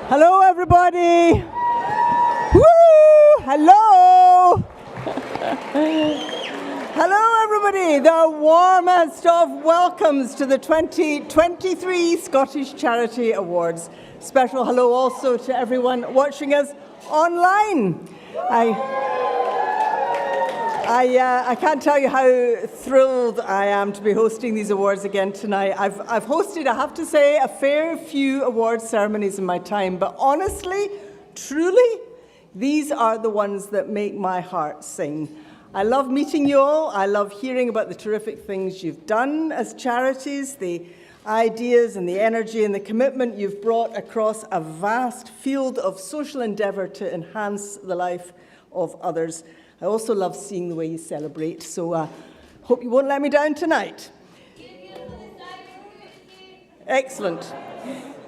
Hello, everybody. Woo! Hello. Hello, everybody. The warmest of welcomes to the 2023 Scottish Charity Awards. Special hello also to everyone watching us online. I can't tell you how thrilled I am to be hosting these awards again tonight. I've hosted, I have to say, a fair few award ceremonies in my time, but honestly, truly, these are the ones that make my heart sing. I love meeting you all. I love hearing about the terrific things you've done as charities, the ideas and the energy and the commitment you've brought across a vast field of social endeavour to enhance the life of others. I also love seeing the way you celebrate, so hope you won't let me down tonight. Excellent.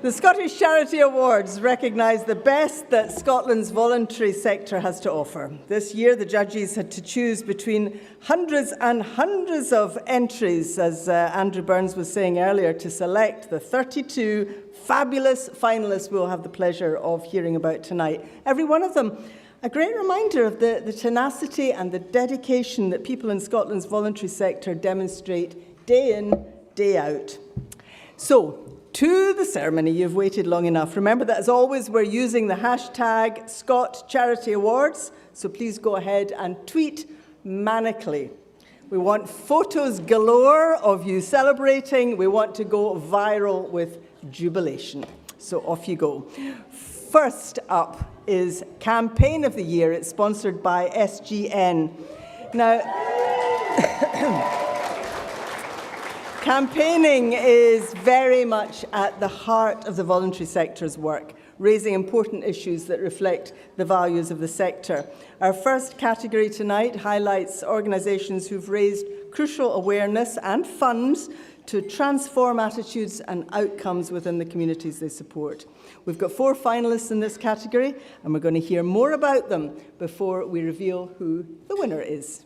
The Scottish Charity Awards recognise the best that Scotland's voluntary sector has to offer. This year, the judges had to choose between hundreds and hundreds of entries, as Andrew Burns was saying earlier, to select the 32 fabulous finalists we'll have the pleasure of hearing about tonight. Every one of them a great reminder of the tenacity and the dedication that people in Scotland's voluntary sector demonstrate day in, day out. So, to the ceremony, you've waited long enough. Remember that, as always, we're using the hashtag #ScotCharityAwards, so please go ahead and tweet manically. We want photos galore of you celebrating. We want to go viral with jubilation. So off you go. First up is Campaign of the Year. It's sponsored by SGN. Now, campaigning is very much at the heart of the voluntary sector's work, raising important issues that reflect the values of the sector. Our first category tonight highlights organisations who've raised crucial awareness and funds to transform attitudes and outcomes within the communities they support. We've got 4 finalists in this category, and we're going to hear more about them before we reveal who the winner is.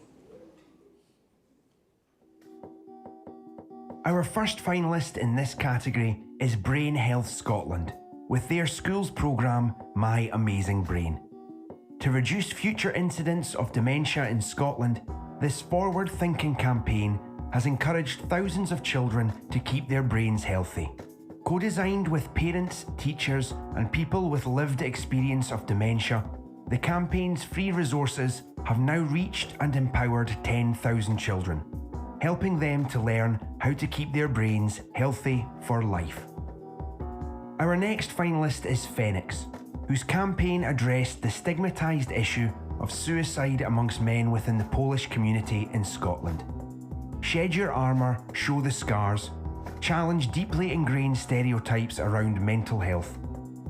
Our first finalist in this category is Brain Health Scotland, with their schools programme, My Amazing Brain. To reduce future incidents of dementia in Scotland, this forward-thinking campaign has encouraged thousands of children to keep their brains healthy. Co-designed with parents, teachers, and people with lived experience of dementia, the campaign's free resources have now reached and empowered 10,000 children, helping them to learn how to keep their brains healthy for life. Our next finalist is Phoenix, whose campaign addressed the stigmatised issue of suicide amongst men within the Polish community in Scotland. Shed Your Armour, Show the Scars challenge deeply ingrained stereotypes around mental health,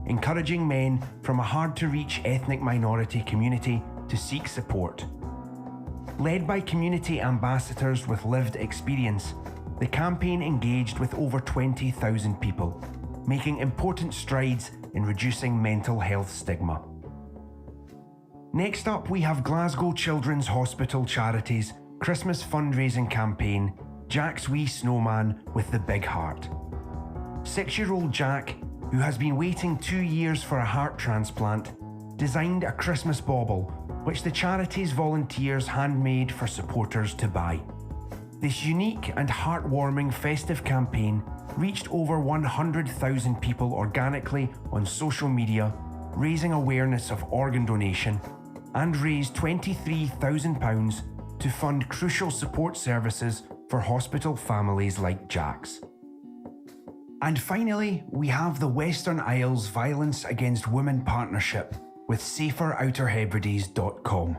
encouraging men from a hard-to-reach ethnic minority community to seek support. Led by community ambassadors with lived experience, the campaign engaged with over 20,000 people, making important strides in reducing mental health stigma. Next up, we have Glasgow Children's Hospital Charities' Christmas fundraising campaign, Jack's Wee Snowman with the Big Heart. 6-year-old Jack, who has been waiting 2 years for a heart transplant, designed a Christmas bauble, which the charity's volunteers handmade for supporters to buy. This unique and heartwarming festive campaign reached over 100,000 people organically on social media, raising awareness of organ donation, and raised £23,000 to fund crucial support services for hospital families like Jack's. And finally, we have the Western Isles Violence Against Women Partnership with SaferOuterHebrides.com.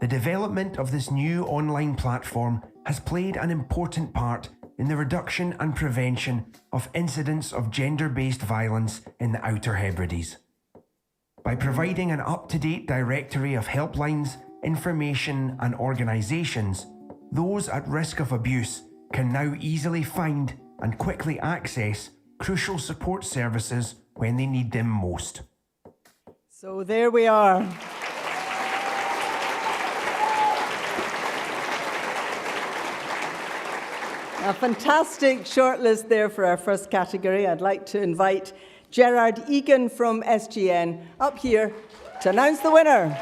The development of this new online platform has played an important part in the reduction and prevention of incidents of gender-based violence in the Outer Hebrides. By providing an up-to-date directory of helplines, information and organisations, those at risk of abuse can now easily find and quickly access crucial support services when they need them most. So there we are. A fantastic shortlist there for our first category. I'd like to invite Gerard Egan from SGN, up here to announce the winner.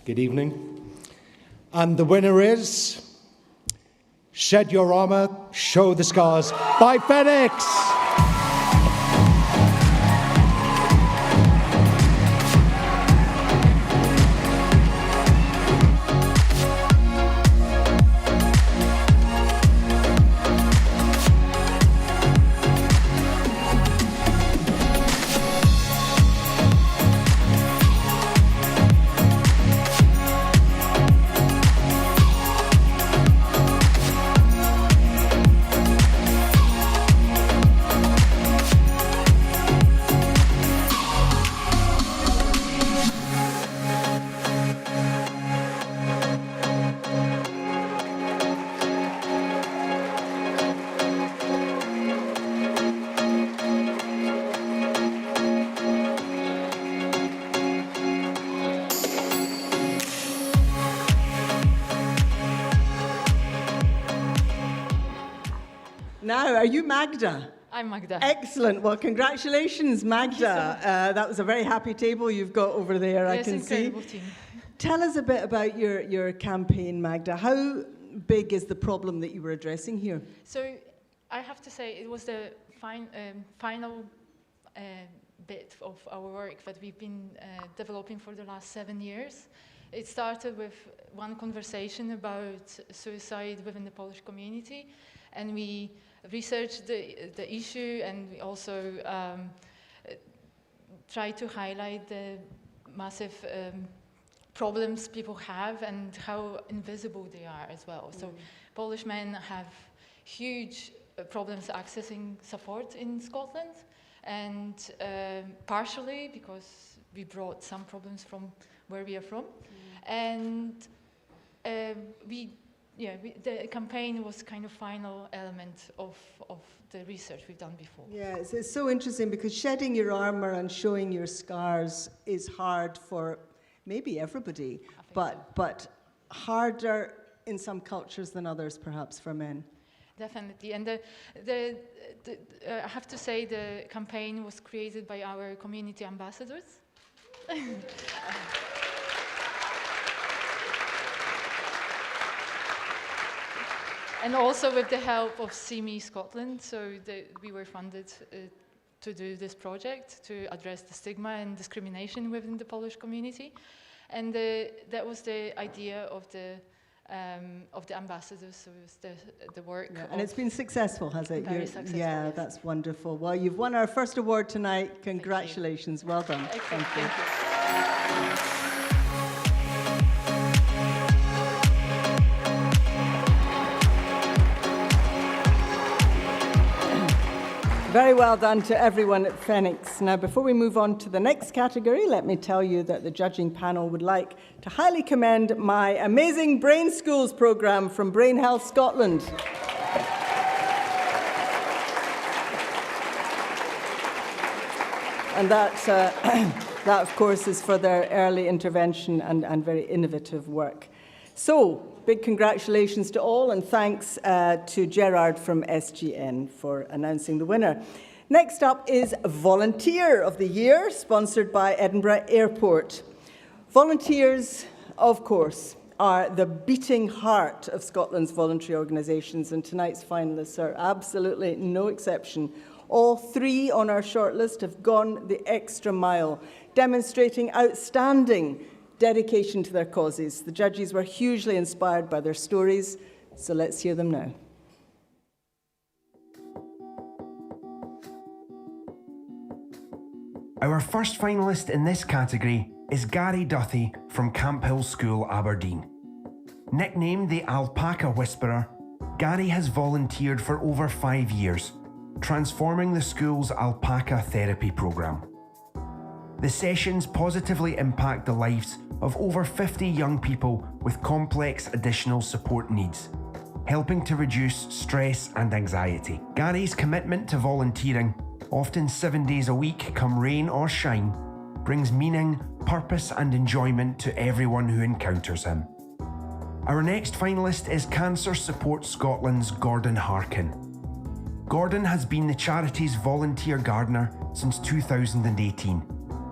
Good evening. And the winner is Shed Your Armour, Show the Scars by Phoenix. Now, are you Magda? I'm Magda. Excellent. Well, congratulations, Magda. That was a very happy table you've got over there, I can see. Incredible team. Tell us a bit about your campaign, Magda. How big is the problem that you were addressing here? So I have to say it was the final bit of our work that we've been developing for the last 7 years. It started with one conversation about suicide within the Polish community, and we researched the issue, and we also tried to highlight the massive problems people have and how invisible they are as well. So Polish men have huge problems accessing support in Scotland, and partially because we brought some problems from where we are from. And the campaign was kind of final element of the research we've done before. Yeah, it's so interesting because shedding your armour and showing your scars is hard for maybe everybody, but harder in some cultures than others, perhaps, for men. Definitely, and I have to say the campaign was created by our community ambassadors. And also with the help of CME Scotland, so we were funded to do this project to address the stigma and discrimination within the Polish community, and that was the idea of the ambassadors. So it was the work. Yeah, and it's been successful, has it? Very successful. Yeah, yes. that's wonderful. Well, you've won our first award tonight. Congratulations. Well done. Excellent. Thank you. Thank you. Very well done to everyone at Phoenix. Now, before we move on to the next category, let me tell you that the judging panel would like to highly commend my amazing Brain Schools programme from Brain Health Scotland. And that, of course, is for their early intervention and very innovative work. So, big congratulations to all, and thanks to Gerard from SGN for announcing the winner. Next up is Volunteer of the Year, sponsored by Edinburgh Airport. Volunteers, of course, are the beating heart of Scotland's voluntary organisations, and tonight's finalists are absolutely no exception. All three on our shortlist have gone the extra mile, demonstrating outstanding dedication to their causes. The judges were hugely inspired by their stories, so let's hear them now. Our first finalist in this category is Gary Duthie from Camphill School, Aberdeen. Nicknamed the Alpaca Whisperer, Gary has volunteered for over 5 years, transforming the school's alpaca therapy programme. The sessions positively impact the lives of over 50 young people with complex additional support needs, helping to reduce stress and anxiety. Gary's commitment to volunteering, often 7 days a week, come rain or shine, brings meaning, purpose and enjoyment to everyone who encounters him. Our next finalist is Cancer Support Scotland's Gordon Harkin. Gordon has been the charity's volunteer gardener since 2018,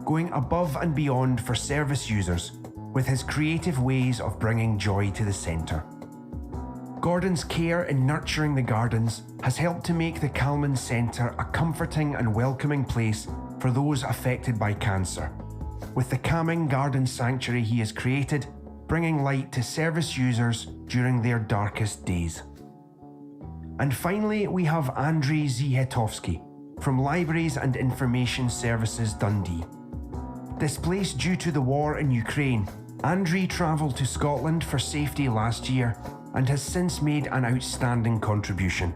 going above and beyond for service users with his creative ways of bringing joy to the centre. Gordon's care in nurturing the gardens has helped to make the Calman Centre a comforting and welcoming place for those affected by cancer, with the calming garden sanctuary he has created bringing light to service users during their darkest days. And finally, we have Andriy Ziehetowski from Libraries and Information Services Dundee. Displaced due to the war in Ukraine, Andriy travelled to Scotland for safety last year and has since made an outstanding contribution.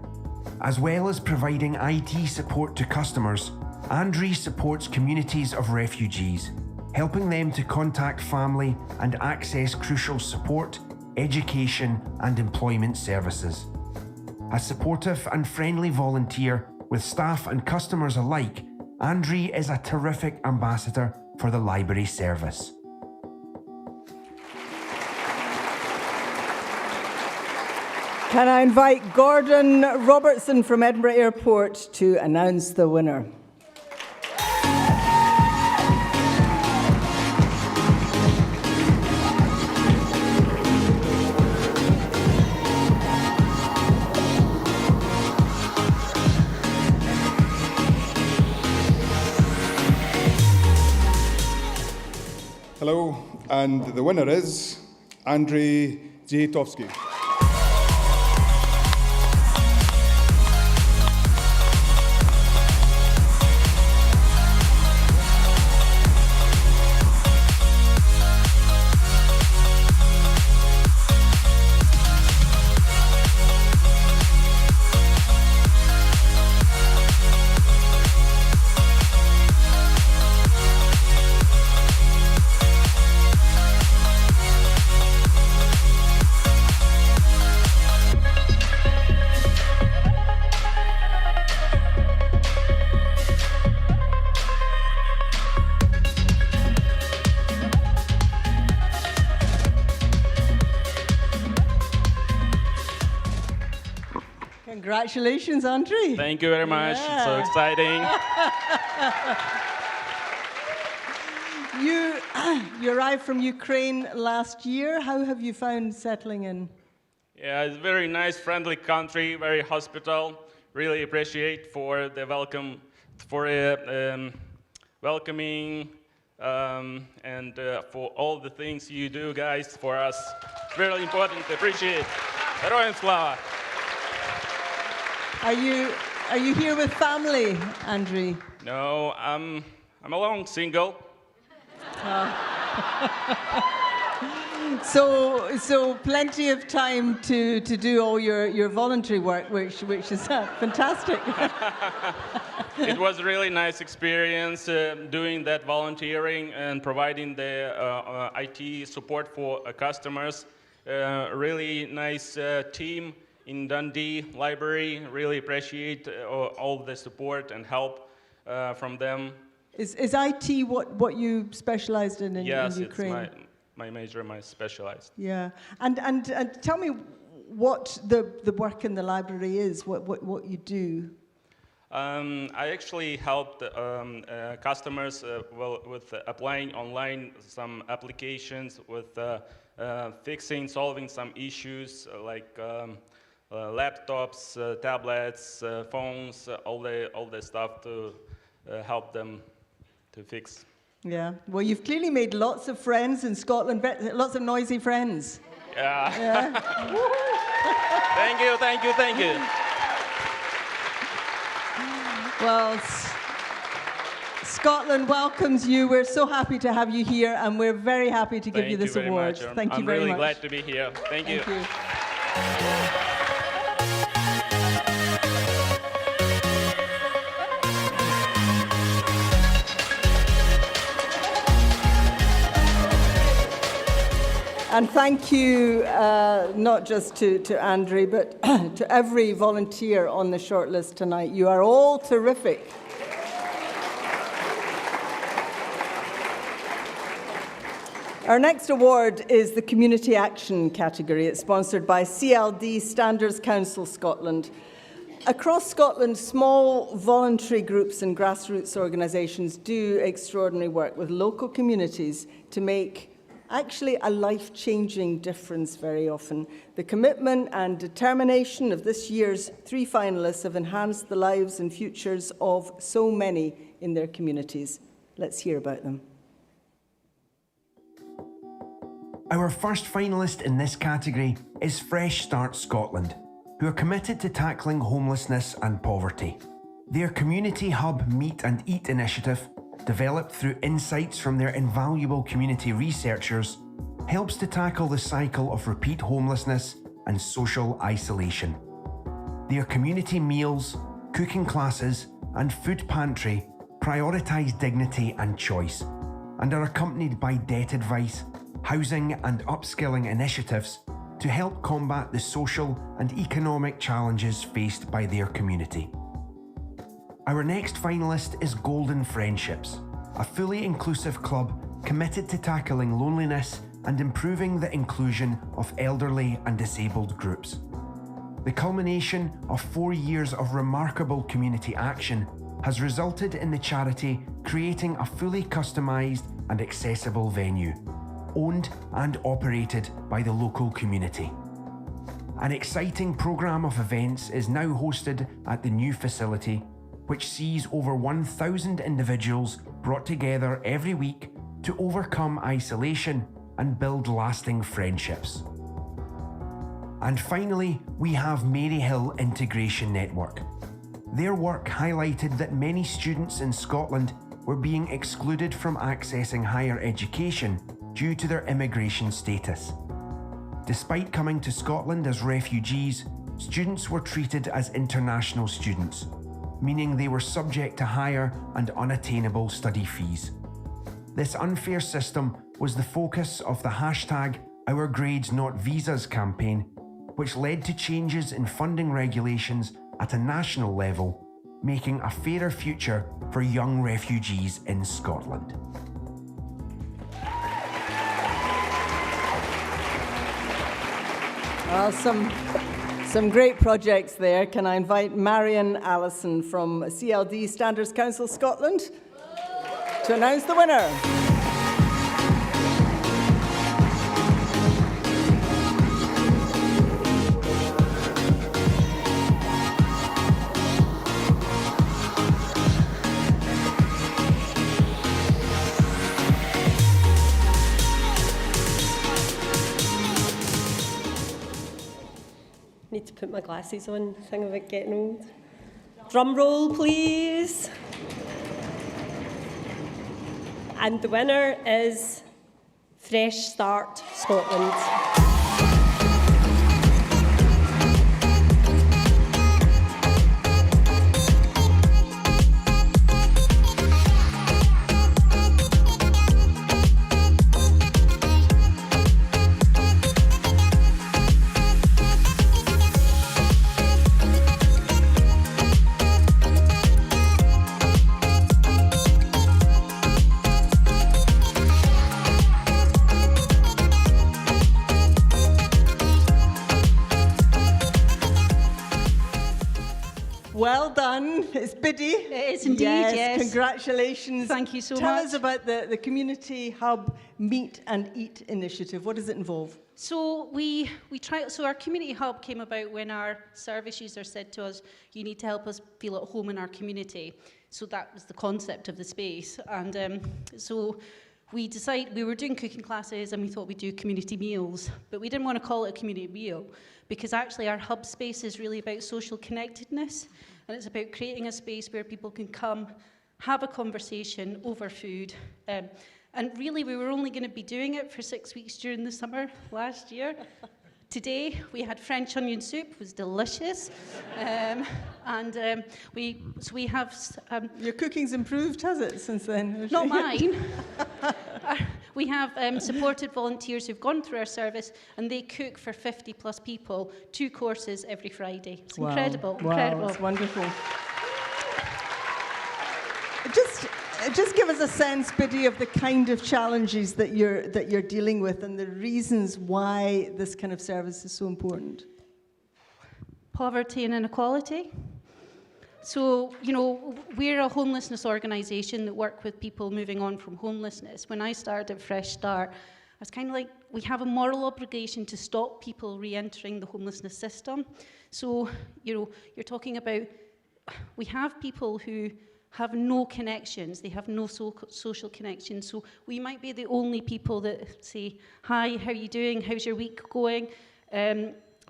As well as providing IT support to customers, Andriy supports communities of refugees, helping them to contact family and access crucial support, education and employment services. A supportive and friendly volunteer with staff and customers alike, Andriy is a terrific ambassador for the library service. Can I invite Gordon Robertson from Edinburgh Airport to announce the winner? Hello, and the winner is Andriy Ziehetowski. Congratulations, Andriy. Thank you very much. It's so exciting. You arrived from Ukraine last year. How have you found settling in? Yeah, it's a very nice, friendly country, very hospitable. Really appreciate for the welcome, for welcoming, and for all the things you do, guys, for us. It's really important. Appreciate. Героям слава. Are you here with family, Andriy? No, I'm alone, single. So plenty of time to do all your voluntary work, which is fantastic. It was a really nice experience doing that volunteering and providing the IT support for customers. Really nice team in Dundee Library. Really appreciate all the support and help from them. Is IT what you specialized in Ukraine? Yes, it's my major, my specialized. Yeah, and tell me what the work in the library is. What you do. I actually helped customers with applying online some applications, with fixing, solving some issues like laptops, tablets, phones, all the stuff to help them to fix. Yeah. Well, you've clearly made lots of friends in Scotland. Lots of noisy friends. Yeah. Thank you. Well, Scotland welcomes you. We're so happy to have you here, and we're very happy to give you this award. Thank you very much. I'm really glad to be here. Thank you. And thank you not just to Andrew, but to every volunteer on the shortlist tonight. You are all terrific. Our next award is the Community Action category. It's sponsored by CLD Standards Council Scotland. Across Scotland, small voluntary groups and grassroots organisations do extraordinary work with local communities to make actually a life-changing difference very often. The commitment and determination of this year's 3 finalists have enhanced the lives and futures of so many in their communities. Let's hear about them. Our first finalist in this category is Fresh Start Scotland, who are committed to tackling homelessness and poverty. Their Community Hub Meet and Eat initiative, developed through insights from their invaluable community researchers, helps to tackle the cycle of repeat homelessness and social isolation. Their community meals, cooking classes, and food pantry prioritise dignity and choice, and are accompanied by debt advice, housing and upskilling initiatives to help combat the social and economic challenges faced by their community. Our next finalist is Golden Friendships, a fully inclusive club committed to tackling loneliness and improving the inclusion of elderly and disabled groups. The culmination of 4 years of remarkable community action has resulted in the charity creating a fully customised and accessible venue, owned and operated by the local community. An exciting programme of events is now hosted at the new facility, which sees over 1,000 individuals brought together every week to overcome isolation and build lasting friendships. And finally, we have Maryhill Integration Network. Their work highlighted that many students in Scotland were being excluded from accessing higher education due to their immigration status. Despite coming to Scotland as refugees, students were treated as international students, meaning they were subject to higher and unattainable study fees. This unfair system was the focus of the hashtag #OurGradesNotVisas campaign, which led to changes in funding regulations at a national level, making a fairer future for young refugees in Scotland. Well, some great projects there. Can I invite Marion Allison from CLD Standards Council Scotland to announce the winner? Need to put my glasses on, thing about getting old. Drum roll, please. And the winner is Fresh Start Scotland. Well done. It's Biddy. It is indeed, yes. Congratulations. Thank you so Tell much. us about the Community Hub Meet and Eat initiative. What does it involve? So so our community hub came about when our service users said to us, you need to help us feel at home in our community. So that was the concept of the space. And so we decided, we were doing cooking classes and we thought we'd do community meals, but we didn't want to call it a community meal because actually our hub space is really about social connectedness, and it's about creating a space where people can come, have a conversation over food. And really, we were only going to be doing it for 6 weeks during the summer last year. Today, we had French onion soup, it was delicious. We have... Your cooking's improved, has it, since then? Not mine. We have supported volunteers who've gone through our service, and they cook for 50+ people, 2 courses every Friday. It's incredible, incredible. It's wonderful. Just give us a sense, Biddy, of the kind of challenges that you're dealing with and the reasons why this kind of service is so important. Poverty and inequality. So, you know, we're a homelessness organisation that work with people moving on from homelessness. When I started at Fresh Start, I was kind of like, we have a moral obligation to stop people re-entering the homelessness system. So, you know, you're talking about, we have people who have no connections, they have no social connections, so we might be the only people that say, hi, how are you doing, how's your week going?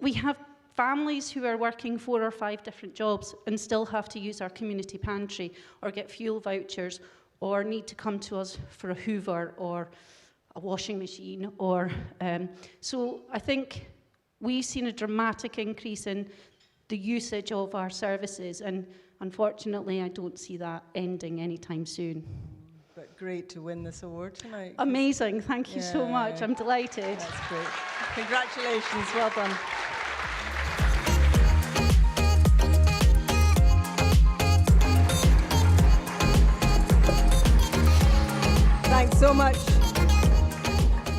We have families who are working 4 or 5 different jobs and still have to use our community pantry or get fuel vouchers or need to come to us for a Hoover or a washing machine. Or so I think we've seen a dramatic increase in the usage of our services, and unfortunately I don't see that ending anytime soon. But great to win this award tonight. Amazing, thank you so much, I'm delighted. That's great. Congratulations, well done. Thanks so much.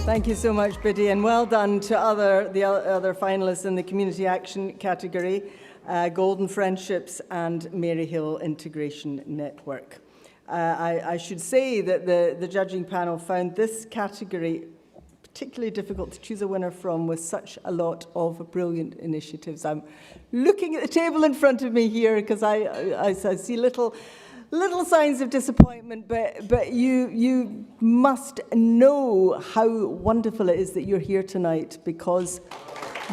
Thank you so much, Biddy, and well done to the other finalists in the Community Action category, Golden Friendships and Maryhill Integration Network. I should say that the judging panel found this category particularly difficult to choose a winner from, with such a lot of brilliant initiatives. I'm looking at the table in front of me here because I see little signs of disappointment, but you must know how wonderful it is that you're here tonight, because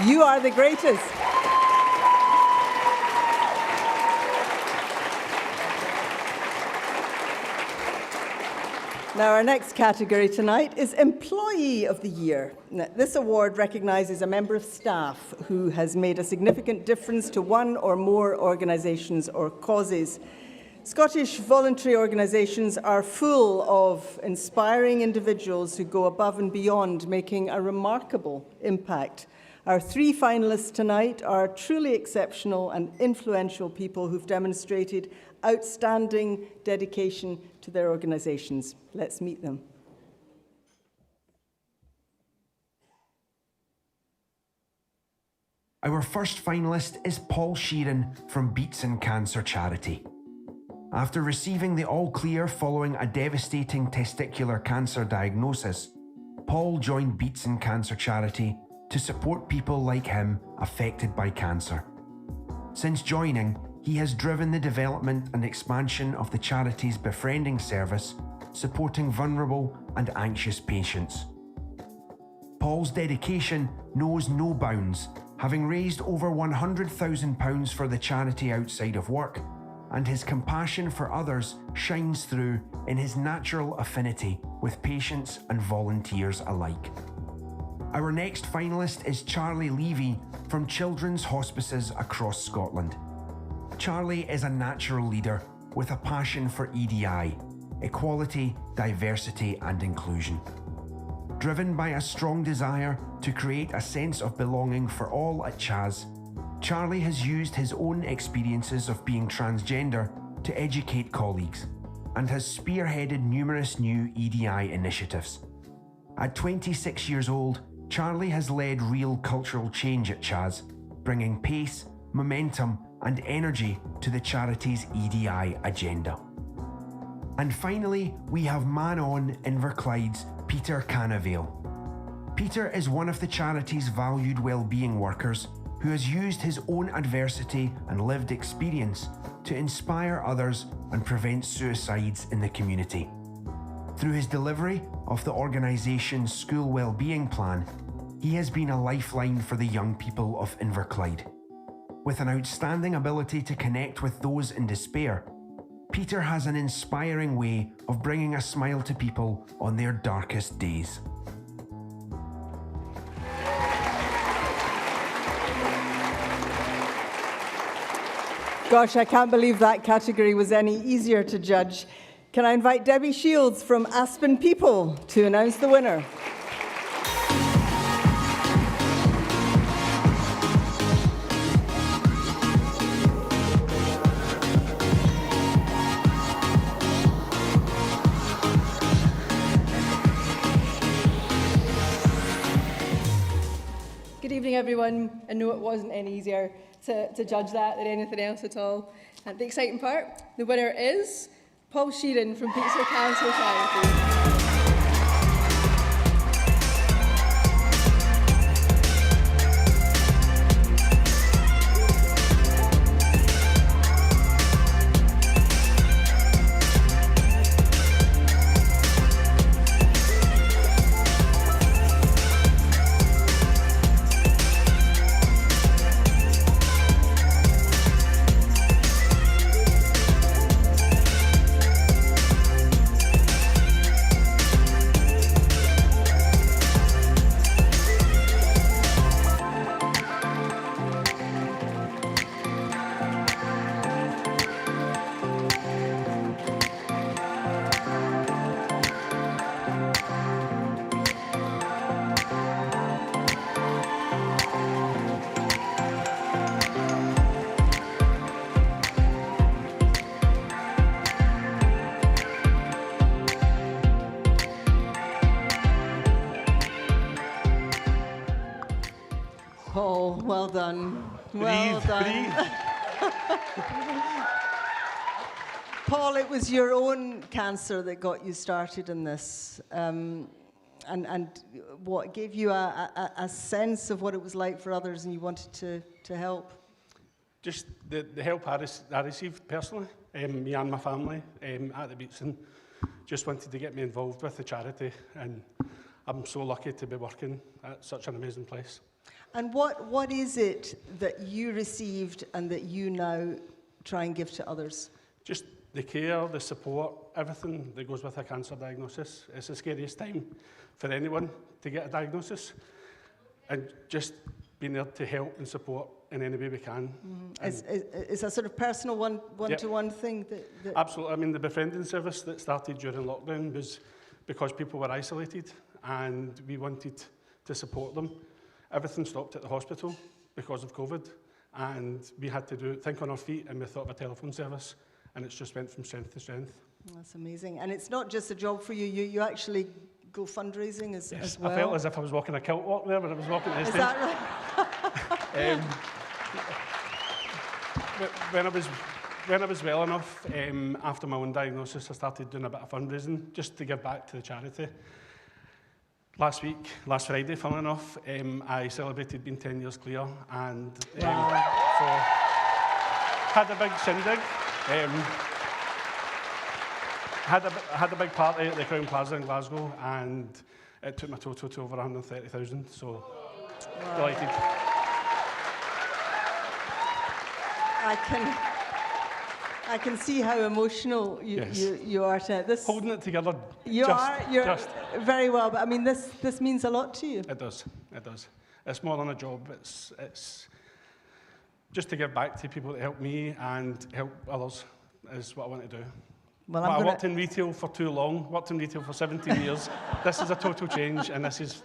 you are the greatest. Now, our next category tonight is Employee of the Year. Now, this award recognises a member of staff who has made a significant difference to one or more organisations or causes. Scottish voluntary organisations are full of inspiring individuals who go above and beyond, making a remarkable impact. Our 3 finalists tonight are truly exceptional and influential people who've demonstrated outstanding dedication to their organisations. Let's meet them. Our first finalist is Paul Sheeran from Beatson Cancer Charity. After receiving the all-clear following a devastating testicular cancer diagnosis, Paul joined Beatson Cancer Charity to support people like him affected by cancer. Since joining, he has driven the development and expansion of the charity's befriending service, supporting vulnerable and anxious patients. Paul's dedication knows no bounds, having raised over £100,000 for the charity outside of work, and his compassion for others shines through in his natural affinity with patients and volunteers alike. Our next finalist is Charlie Levy from Children's Hospices across Scotland. Charlie is a natural leader with a passion for EDI, equality, diversity and inclusion. Driven by a strong desire to create a sense of belonging for all at Chas, Charlie has used his own experiences of being transgender to educate colleagues and has spearheaded numerous new EDI initiatives. At 26 years old, Charlie has led real cultural change at Chas, bringing pace, momentum and energy to the charity's EDI agenda. And finally, we have man on Inverclyde's Peter Canavale. Peter is one of the charity's valued well-being workers who has used his own adversity and lived experience to inspire others and prevent suicides in the community. Through his delivery of the organisation's school wellbeing plan, he has been a lifeline for the young people of Inverclyde. With an outstanding ability to connect with those in despair, Peter has an inspiring way of bringing a smile to people on their darkest days. Gosh, I can't believe that category was any easier to judge. Can I invite Debbie Shields from Aspen People to announce the winner? Good evening, everyone. I know it wasn't any easier to judge that than anything else at all. And the exciting part, the winner is Paul Sheeran from Petersfield Cancer Charity. Paul, well done. Well done. Paul, it was your own cancer that got you started in this, and what gave you a sense of what it was like for others, and you wanted to help? Just the help I received personally, me and my family at the Beatson, just wanted to get me involved with the charity, and I'm so lucky to be working at such an amazing place. And what is it that you received and that you now try and give to others? Just the care, the support, everything that goes with a cancer diagnosis. It's the scariest time for anyone to get a diagnosis, and just being there to help and support in any way we can. It's a sort of personal one-to-one thing that... Absolutely. I mean, the befriending service that started during lockdown was because people were isolated and we wanted to support them. Everything stopped at the hospital because of COVID, and we had to think on our feet, and we thought of a telephone service, and it's just went from strength to strength. That's amazing. And it's not just a job for you, you actually go fundraising as well? I felt as if I was walking a kilt walk there when I was walking to the stage. Is that right? When I was well enough, after my own diagnosis, I started doing a bit of fundraising just to give back to the charity. Last Friday, funnily enough, I celebrated being 10 years clear, and so had a big shindig. Had a big party at the Crown Plaza in Glasgow, and it took my total to over 130,000. So delighted. I can see how emotional you are tonight. This, holding it together. You're very well, but I mean, this means a lot to you. It does. It does. It's more than a job. It's just to give back to people that help me and help others is what I want to do. Well, I worked in retail for too long. Worked in retail for 17 years. This is a total change, and this is.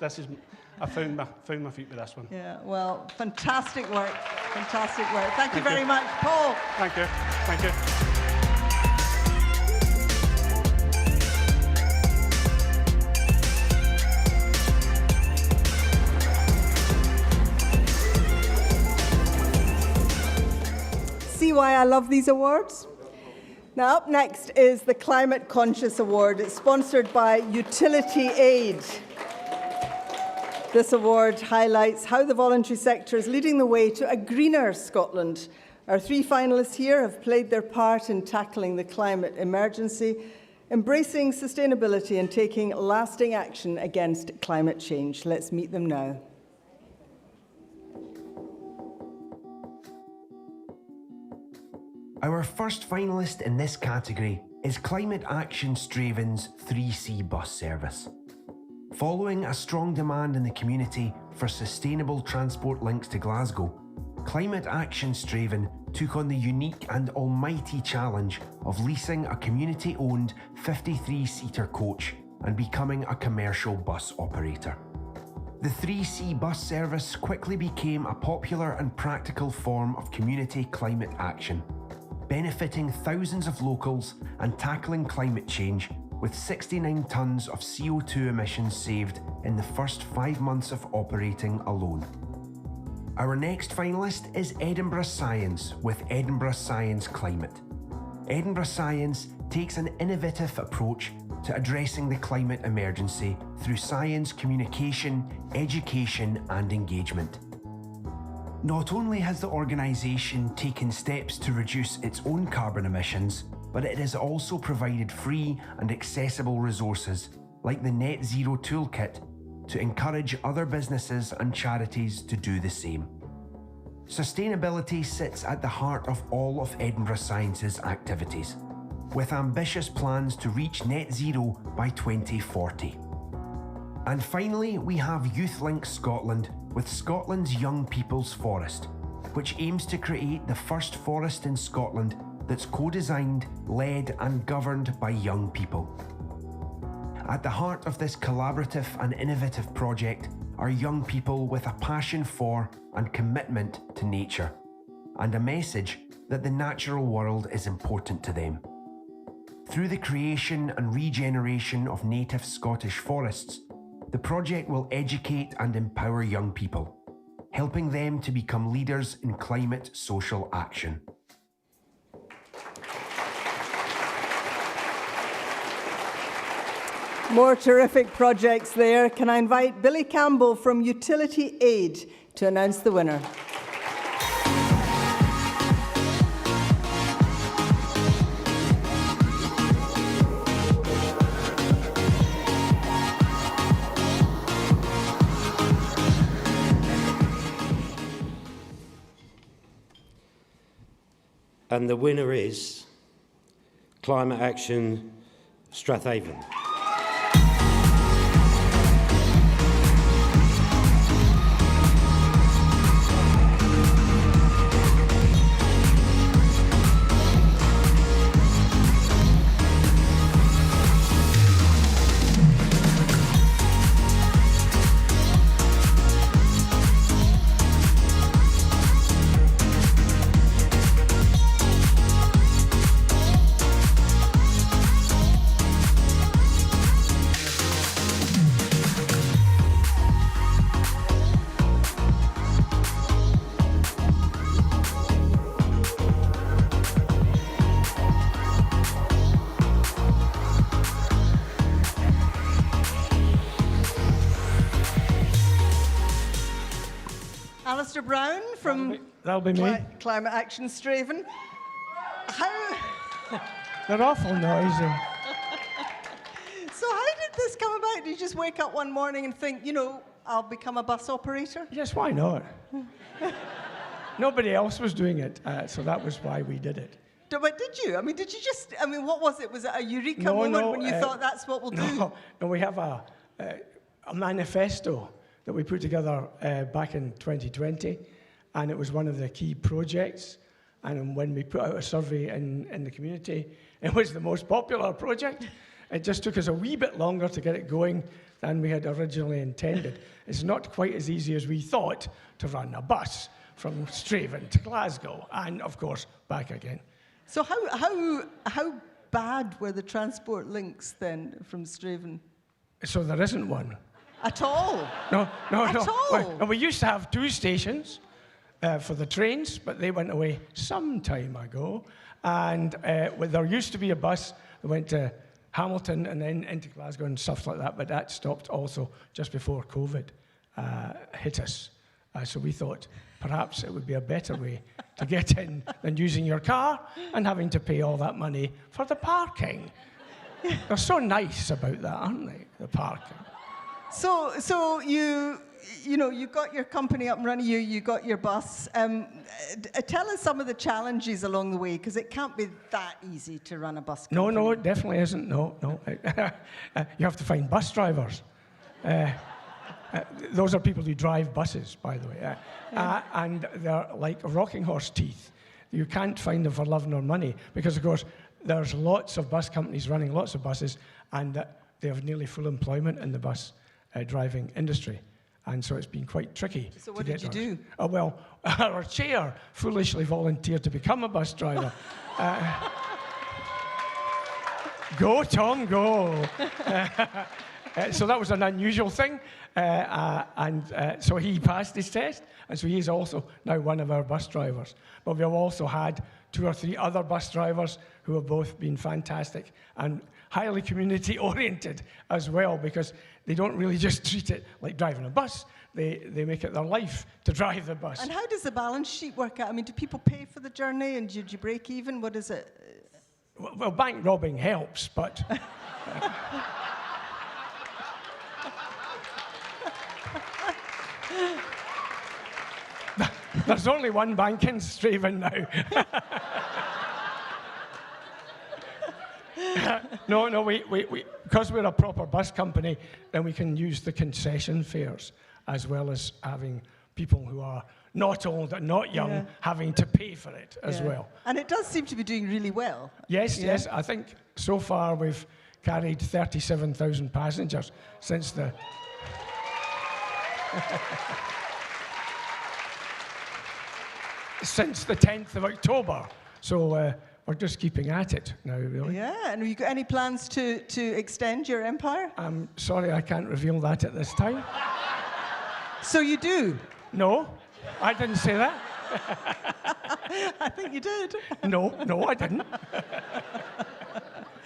I found my feet with this one. Yeah. Well, fantastic work. Fantastic work. Thank you very much, Paul. Thank you. Thank you. See why I love these awards? Now, up next is the Climate Conscious Award. It's sponsored by Utility Aid. This award highlights how the voluntary sector is leading the way to a greener Scotland. Our three finalists here have played their part in tackling the climate emergency, embracing sustainability and taking lasting action against climate change. Let's meet them now. Our first finalist in this category is Climate Action Straven's 3C bus service. Following a strong demand in the community for sustainable transport links to Glasgow, Climate Action Straven took on the unique and almighty challenge of leasing a community-owned 53-seater coach and becoming a commercial bus operator. The 3C bus service quickly became a popular and practical form of community climate action, benefiting thousands of locals and tackling climate change with 69 tonnes of CO2 emissions saved in the first 5 months of operating alone. Our next finalist is Edinburgh Science with Edinburgh Science Climate. Edinburgh Science takes an innovative approach to addressing the climate emergency through science communication, education and engagement. Not only has the organisation taken steps to reduce its own carbon emissions, but it has also provided free and accessible resources like the Net Zero Toolkit to encourage other businesses and charities to do the same. Sustainability sits at the heart of all of Edinburgh Science's activities, with ambitious plans to reach net zero by 2040. And finally, we have YouthLink Scotland with Scotland's Young People's Forest, which aims to create the first forest in Scotland that's co-designed, led and governed by young people. At the heart of this collaborative and innovative project are young people with a passion for and commitment to nature, and a message that the natural world is important to them. Through the creation and regeneration of native Scottish forests, the project will educate and empower young people, helping them to become leaders in climate social action. More terrific projects there. Can I invite Billy Campbell from Utility Aid to announce the winner? And the winner is Climate Action Strathaven. Alistair Brown from That'll be me. Climate Action Straven. How? They're awful noisy. So how did this come about? Did you just wake up one morning and think, you know, I'll become a bus operator? Yes, why not? Nobody else was doing it, so that was why we did it. But did you? I mean, did you just, I mean, what was it? Was it a eureka moment when you thought that's what we'll do? No, we have a manifesto that we put together back in 2020, and it was one of the key projects. And when we put out a survey in the community, it was the most popular project. It just took us a wee bit longer to get it going than we had originally intended. It's not quite as easy as we thought to run a bus from Straven to Glasgow, and of course, back again. So how bad were the transport links then from Straven? So there isn't one. At all? No. At all? Well, we used to have 2 stations for the trains, but they went away some time ago. And there used to be a bus that went to Hamilton and then into Glasgow and stuff like that, but that stopped also just before COVID hit us. So we thought perhaps it would be a better way to get in than using your car and having to pay all that money for the parking. They're so nice about that, aren't they, the parking? So you got your company up and running, you got your bus. Tell us some of the challenges along the way, because it can't be that easy to run a bus company. No, it definitely isn't. No. You have to find bus drivers. Those are people who drive buses, by the way. And they're like rocking horse teeth. You can't find them for love nor money because, of course, there's lots of bus companies running lots of buses, and they have nearly full employment in the bus driving industry. And so it's been quite tricky. So what did you do? Oh, well, our chair foolishly volunteered to become a bus driver. Go, Tom, go. So that was an unusual thing. So he passed his test, and so he is also now one of our bus drivers. But we've also had 2 or 3 other bus drivers who have both been fantastic and highly community-oriented as well, because they don't really just treat it like driving a bus. They make it their life to drive the bus. And how does the balance sheet work out? I mean, do people pay for the journey, and did you break even? What is it? Well, bank robbing helps, but... There's only one bank in Straven now. No, we because we're a proper bus company, then we can use the concession fares as well as having people who are not old and not young having to pay for it as well. And it does seem to be doing really well. Yes, yes. I think so far we've carried 37,000 passengers since the... since the 10th of October. So we're just keeping at it now, really. Yeah, and have you got any plans to extend your empire? I'm sorry, I can't reveal that at this time. So you do? No, I didn't say that. I think you did. No, I didn't.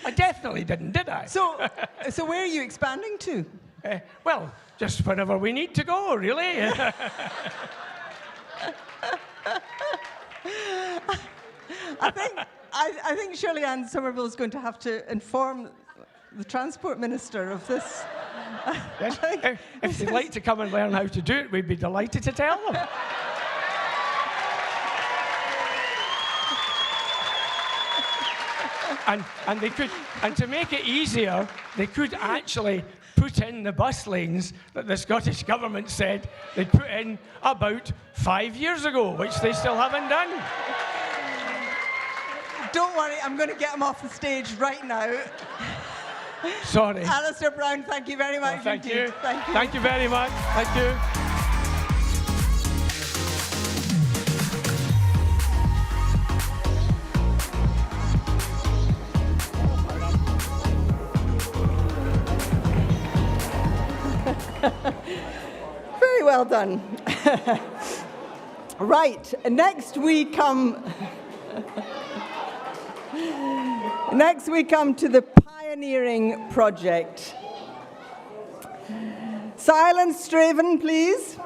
I definitely didn't, did I? So where are you expanding to? Well, just wherever we need to go, really. I think Shirley Ann Somerville is going to have to inform the Transport Minister of this. Yes. If they'd like to come and learn how to do it, we'd be delighted to tell them. And they could, and to make it easier, they could actually put in the bus lanes that the Scottish Government said they'd put in about 5 years ago, which they still haven't done. Don't worry, I'm going to get him off the stage right now. Sorry. Alistair Brown, thank you very much. Thank you. Thank you. Thank you very much. Thank you. Very well done. Right, next we come to the pioneering project. Silence, Straven, please.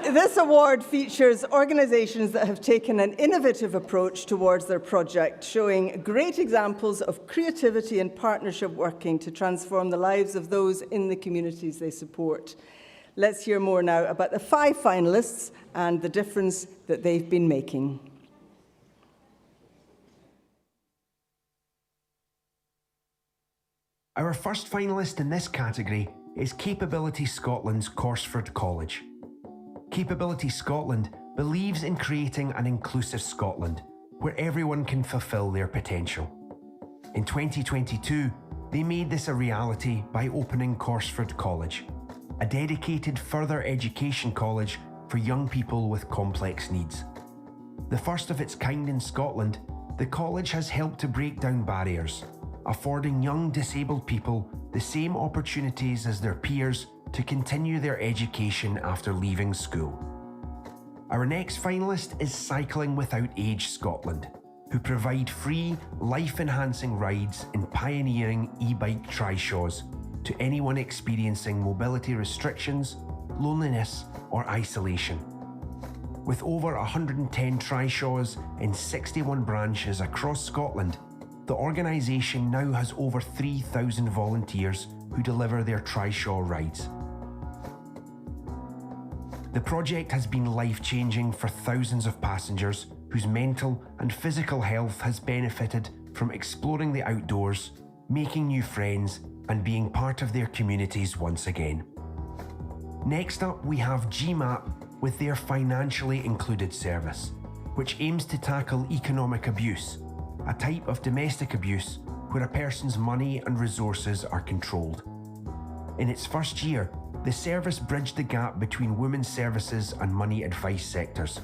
This award features organisations that have taken an innovative approach towards their project, showing great examples of creativity and partnership working to transform the lives of those in the communities they support. Let's hear more now about the 5 finalists and the difference that they've been making. Our first finalist in this category is Capability Scotland's Corsford College. Capability Scotland believes in creating an inclusive Scotland where everyone can fulfil their potential. In 2022, they made this a reality by opening Corsford College, a dedicated further education college for young people with complex needs. The first of its kind in Scotland, the college has helped to break down barriers, affording young disabled people the same opportunities as their peers to continue their education after leaving school. Our next finalist is Cycling Without Age Scotland, who provide free, life-enhancing rides in pioneering e-bike trishaws to anyone experiencing mobility restrictions, loneliness, or isolation. With over 110 trishaws in 61 branches across Scotland, the organisation now has over 3,000 volunteers who deliver their trishaw rides. The project has been life-changing for thousands of passengers whose mental and physical health has benefited from exploring the outdoors, making new friends, and being part of their communities once again. Next up, we have GMAP with their financially included service, which aims to tackle economic abuse, a type of domestic abuse where a person's money and resources are controlled. In its first year, the service bridged the gap between women's services and money advice sectors,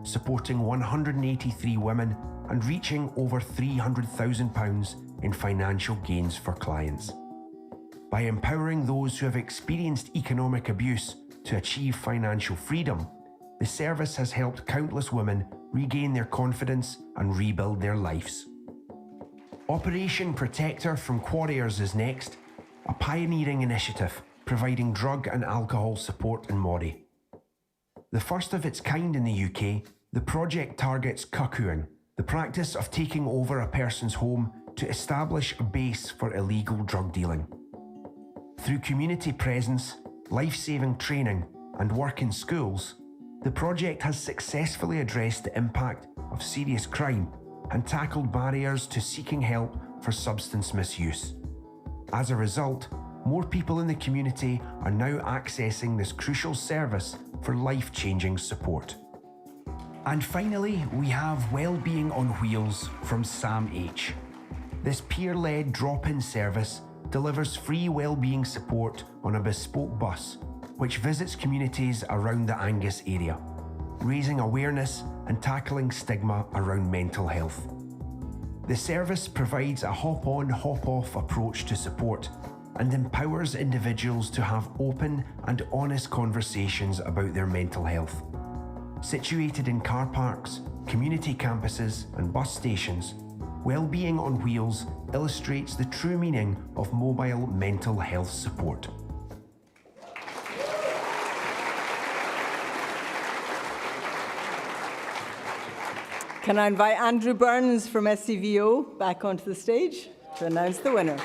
supporting 183 women and reaching over £300,000 in financial gains for clients. By empowering those who have experienced economic abuse to achieve financial freedom, the service has helped countless women regain their confidence and rebuild their lives. Operation Protector from Quarriers is next, a pioneering initiative providing drug and alcohol support in Moray. The first of its kind in the UK, the project targets cuckooing, the practice of taking over a person's home to establish a base for illegal drug dealing. Through community presence, life-saving training, and work in schools, the project has successfully addressed the impact of serious crime and tackled barriers to seeking help for substance misuse. As a result, more people in the community are now accessing this crucial service for life-changing support. And finally, we have Wellbeing on Wheels from Sam H. This peer-led drop-in service delivers free wellbeing support on a bespoke bus, which visits communities around the Angus area, raising awareness and tackling stigma around mental health. The service provides a hop-on, hop-off approach to support and empowers individuals to have open and honest conversations about their mental health. Situated in car parks, community campuses and bus stations, Wellbeing on Wheels illustrates the true meaning of mobile mental health support. Can I invite Andrew Burns from SCVO back onto the stage to announce the winner?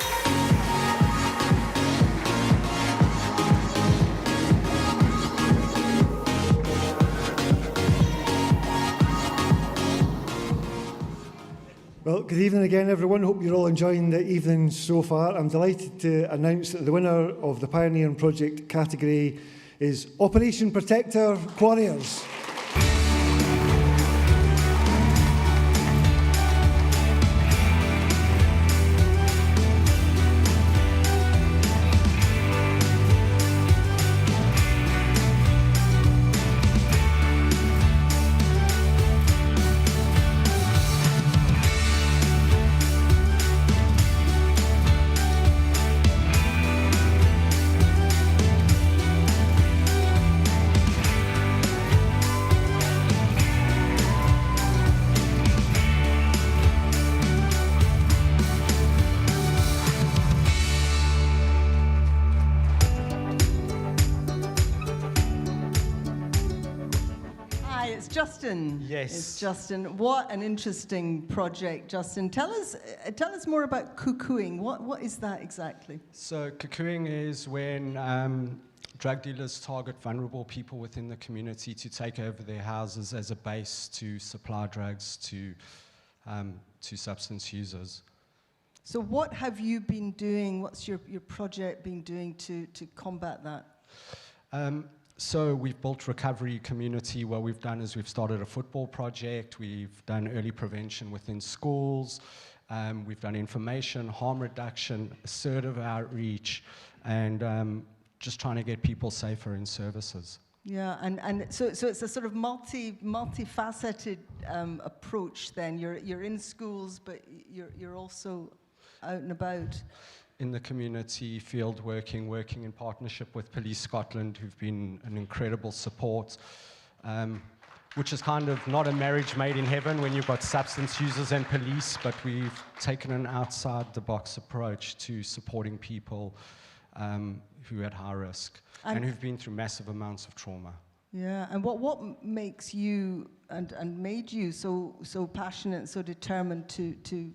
Well, good evening again, everyone. Hope you're all enjoying the evening so far. I'm delighted to announce that the winner of the Pioneering Project category is Operation Protector Quarriers. Justin. Yes. It's Justin. What an interesting project, Justin. Tell us more about cuckooing. What is that exactly? So cuckooing is when drug dealers target vulnerable people within the community to take over their houses as a base to supply drugs to substance users. So what have you been doing? What's your project been doing to combat that? So we've built recovery community. What we've done is we've started a football project. We've done early prevention within schools. We've done information, harm reduction, assertive outreach, and just trying to get people safer in services. Yeah, and so it's a sort of multifaceted approach. Then you're in schools, but you're also out and about. In the community, field working in partnership with Police Scotland, who've been an incredible support, which is kind of not a marriage made in heaven when you've got substance users and police, but we've taken an outside-the-box approach to supporting people who are at high risk and who've been through massive amounts of trauma. Yeah, and what makes you and made you so passionate, so determined to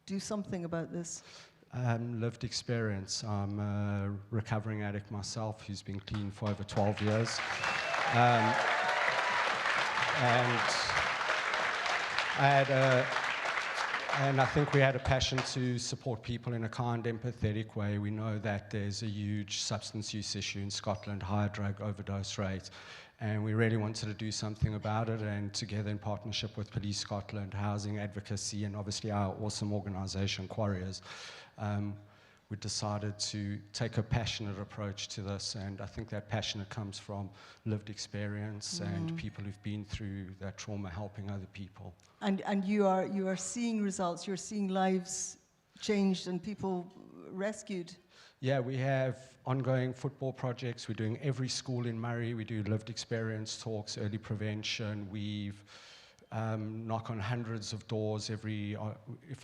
do something about this? Lived experience. I'm a recovering addict myself who's been clean for over 12 years. And I And I think we had a passion to support people in a kind, empathetic way. We know that there's a huge substance use issue in Scotland, high drug overdose rates, and we really wanted to do something about it. And together in partnership with Police Scotland, Housing Advocacy, and obviously our awesome organisation, Quarriers, we decided to take a passionate approach to this. And I think that passionate comes from lived experience and people who've been through that trauma, helping other people. And you are seeing results, you're seeing lives changed and people rescued. Yeah, we have ongoing football projects. We're doing every school in Murray. We do lived experience talks, early prevention. We've knock on hundreds of doors if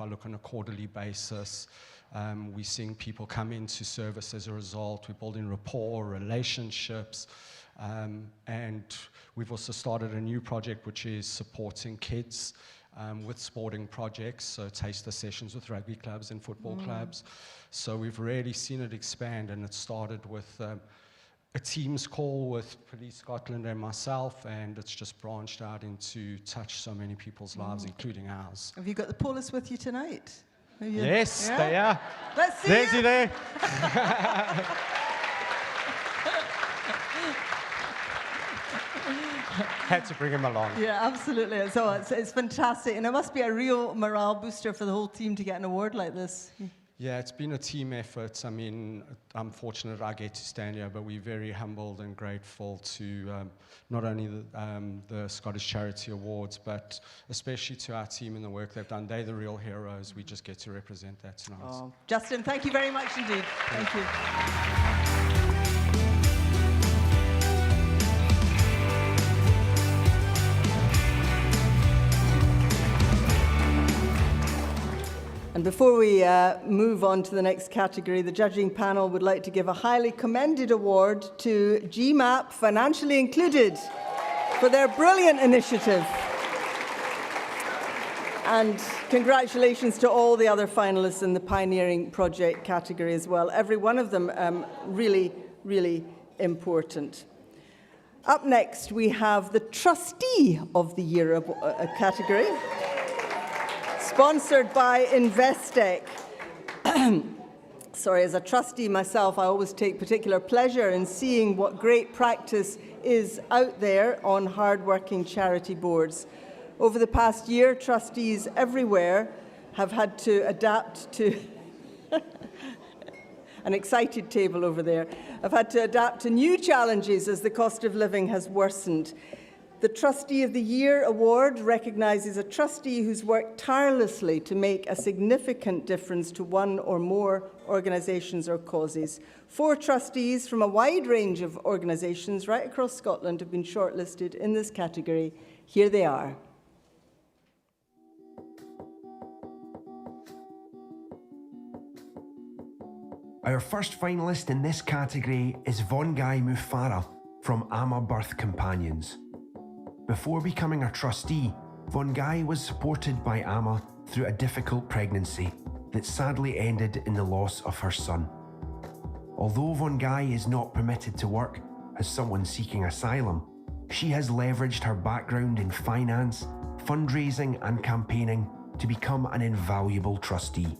I look on a quarterly basis. We're seeing people come into service as a result. We're building rapport, relationships. And we've also started a new project which is supporting kids with sporting projects, so taster sessions with rugby clubs and football clubs. So we've really seen it expand, and it started with a Teams call with Police Scotland and myself, and it's just branched out into touch so many people's lives, including ours. Have you got the police with you tonight? Yes, they are. Let's see There's you there. Had to bring him along. Yeah, absolutely. So it's fantastic. And it must be a real morale booster for the whole team to get an award like this. Yeah, it's been a team effort. I mean, I'm fortunate I get to stand here, but we're very humbled and grateful to not only the Scottish Charity Awards, but especially to our team and the work they've done. They're the real heroes. We just get to represent that tonight. Oh. Justin, thank you very much indeed. Thank you. And before we move on to the next category, the judging panel would like to give a highly commended award to GMAP Financially Included for their brilliant initiative. And congratulations to all the other finalists in the Pioneering Project category as well. Every one of them really, really important. Up next, we have the Trustee of the Year category, sponsored by Investec. Sorry, as a trustee myself, I always take particular pleasure in seeing what great practice is out there on hard-working charity boards. Over the past year, trustees everywhere have had to adapt to an excited table over there. I've had to adapt to new challenges as the cost of living has worsened. The Trustee of the Year award recognises a trustee who's worked tirelessly to make a significant difference to one or more organisations or causes. 4 trustees from a wide range of organisations right across Scotland have been shortlisted in this category. Here they are. Our first finalist in this category is Vongai Mufara from Ama Birth Companions. Before becoming a trustee, Vongai was supported by Ama through a difficult pregnancy that sadly ended in the loss of her son. Although Vongai is not permitted to work as someone seeking asylum, she has leveraged her background in finance, fundraising and campaigning to become an invaluable trustee.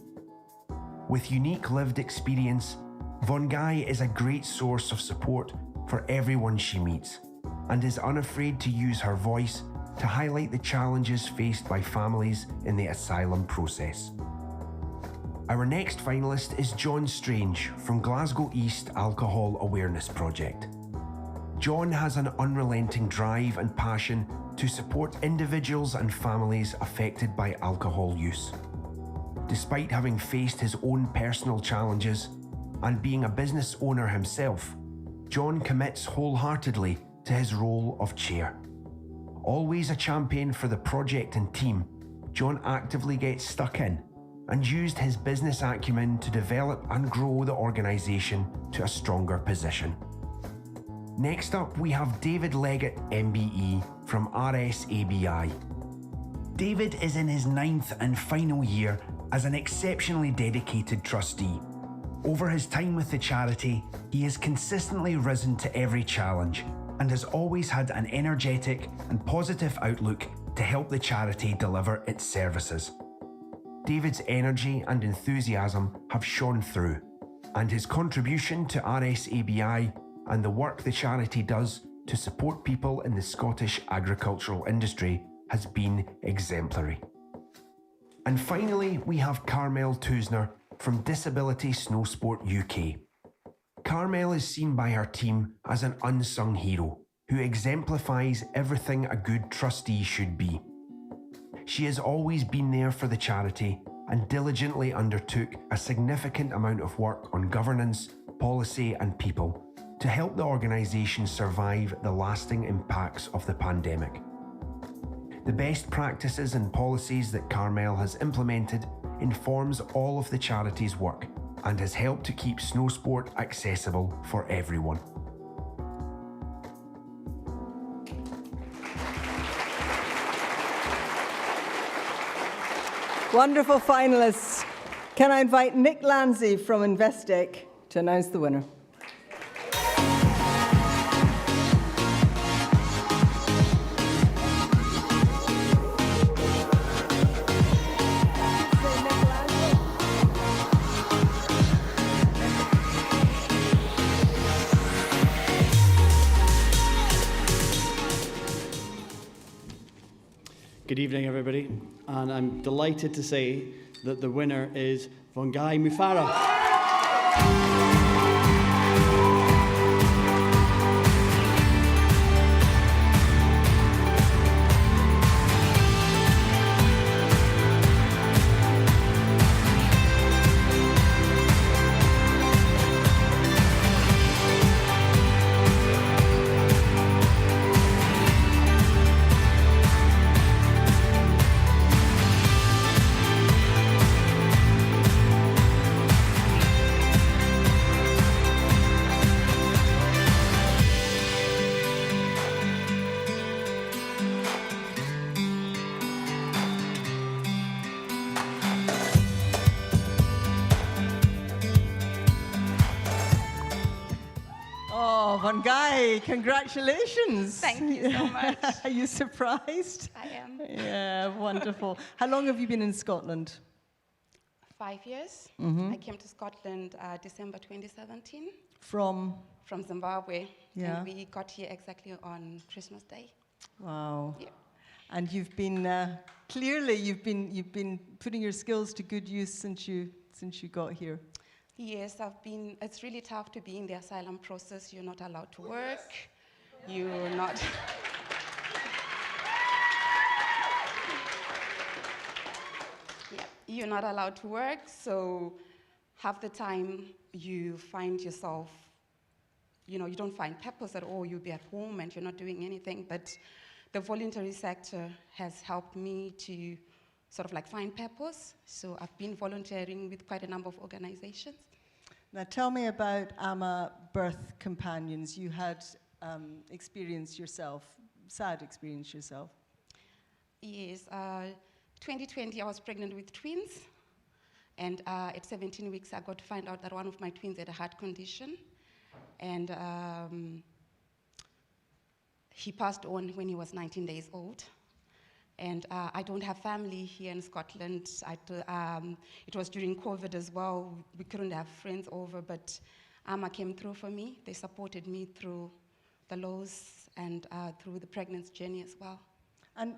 With unique lived experience, Vongai is a great source of support for everyone she meets, and is unafraid to use her voice to highlight the challenges faced by families in the asylum process. Our next finalist is John Strange from Glasgow East Alcohol Awareness Project. John has an unrelenting drive and passion to support individuals and families affected by alcohol use. Despite having faced his own personal challenges and being a business owner himself, John commits wholeheartedly to his role of chair. Always a champion for the project and team, John actively gets stuck in and used his business acumen to develop and grow the organisation to a stronger position. Next up, we have David Leggett, MBE, from RSABI. David is in his 9th and final year as an exceptionally dedicated trustee. Over his time with the charity, he has consistently risen to every challenge and has always had an energetic and positive outlook to help the charity deliver its services. David's energy and enthusiasm have shone through, and his contribution to RSABI and the work the charity does to support people in the Scottish agricultural industry has been exemplary. And finally, we have Carmel Toosner from Disability Snow Sport UK. Carmel is seen by her team as an unsung hero who exemplifies everything a good trustee should be. She has always been there for the charity and diligently undertook a significant amount of work on governance, policy and people to help the organisation survive the lasting impacts of the pandemic. The best practices and policies that Carmel has implemented informs all of the charity's work and has helped to keep snow sport accessible for everyone. Wonderful finalists. Can I invite Nick Landsey from Investec to announce the winner? Good evening, everybody, and I'm delighted to say that the winner is Vongai Mufara. Vongai, congratulations. Thank you so much. Are you surprised? I am. Yeah, wonderful. How long have you been in Scotland? 5 years. Mm-hmm. I came to Scotland December 2017. From Zimbabwe. Yeah. And we got here exactly on Christmas Day. Wow. Yeah. And you've been clearly you've been putting your skills to good use since you got here. Yes, it's really tough to be in the asylum process. You're not allowed to work. You're not. Yeah, you're not allowed to work, so half the time you find yourself, you don't find purpose at all. You'll be at home and you're not doing anything, but the voluntary sector has helped me to sort of find purpose. So I've been volunteering with quite a number of organizations. Now tell me about AMA Birth Companions. You had experience yourself, sad experience yourself. Yes, 2020 I was pregnant with twins, and at 17 weeks I got to find out that one of my twins had a heart condition, and he passed on when he was 19 days old. And I don't have family here in Scotland. It was during COVID as well. We couldn't have friends over, but AMA came through for me. They supported me through the lows and through the pregnancy journey as well. And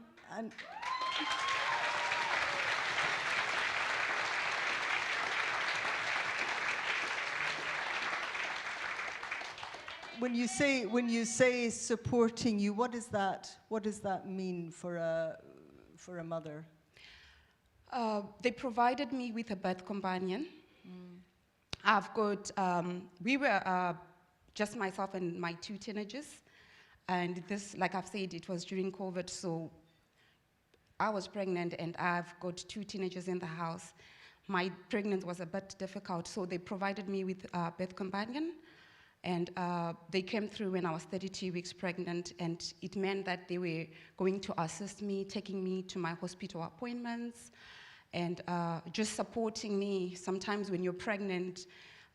when you say supporting you, what does that mean for a mother? They provided me with a birth companion. I've got, we were just myself and my two teenagers. And this, like I've said, it was during COVID, so I was pregnant and I've got two teenagers in the house. My pregnancy was a bit difficult, so they provided me with a birth companion. And they came through when I was 32 weeks pregnant, and it meant that they were going to assist me, taking me to my hospital appointments, and just supporting me. Sometimes when you're pregnant,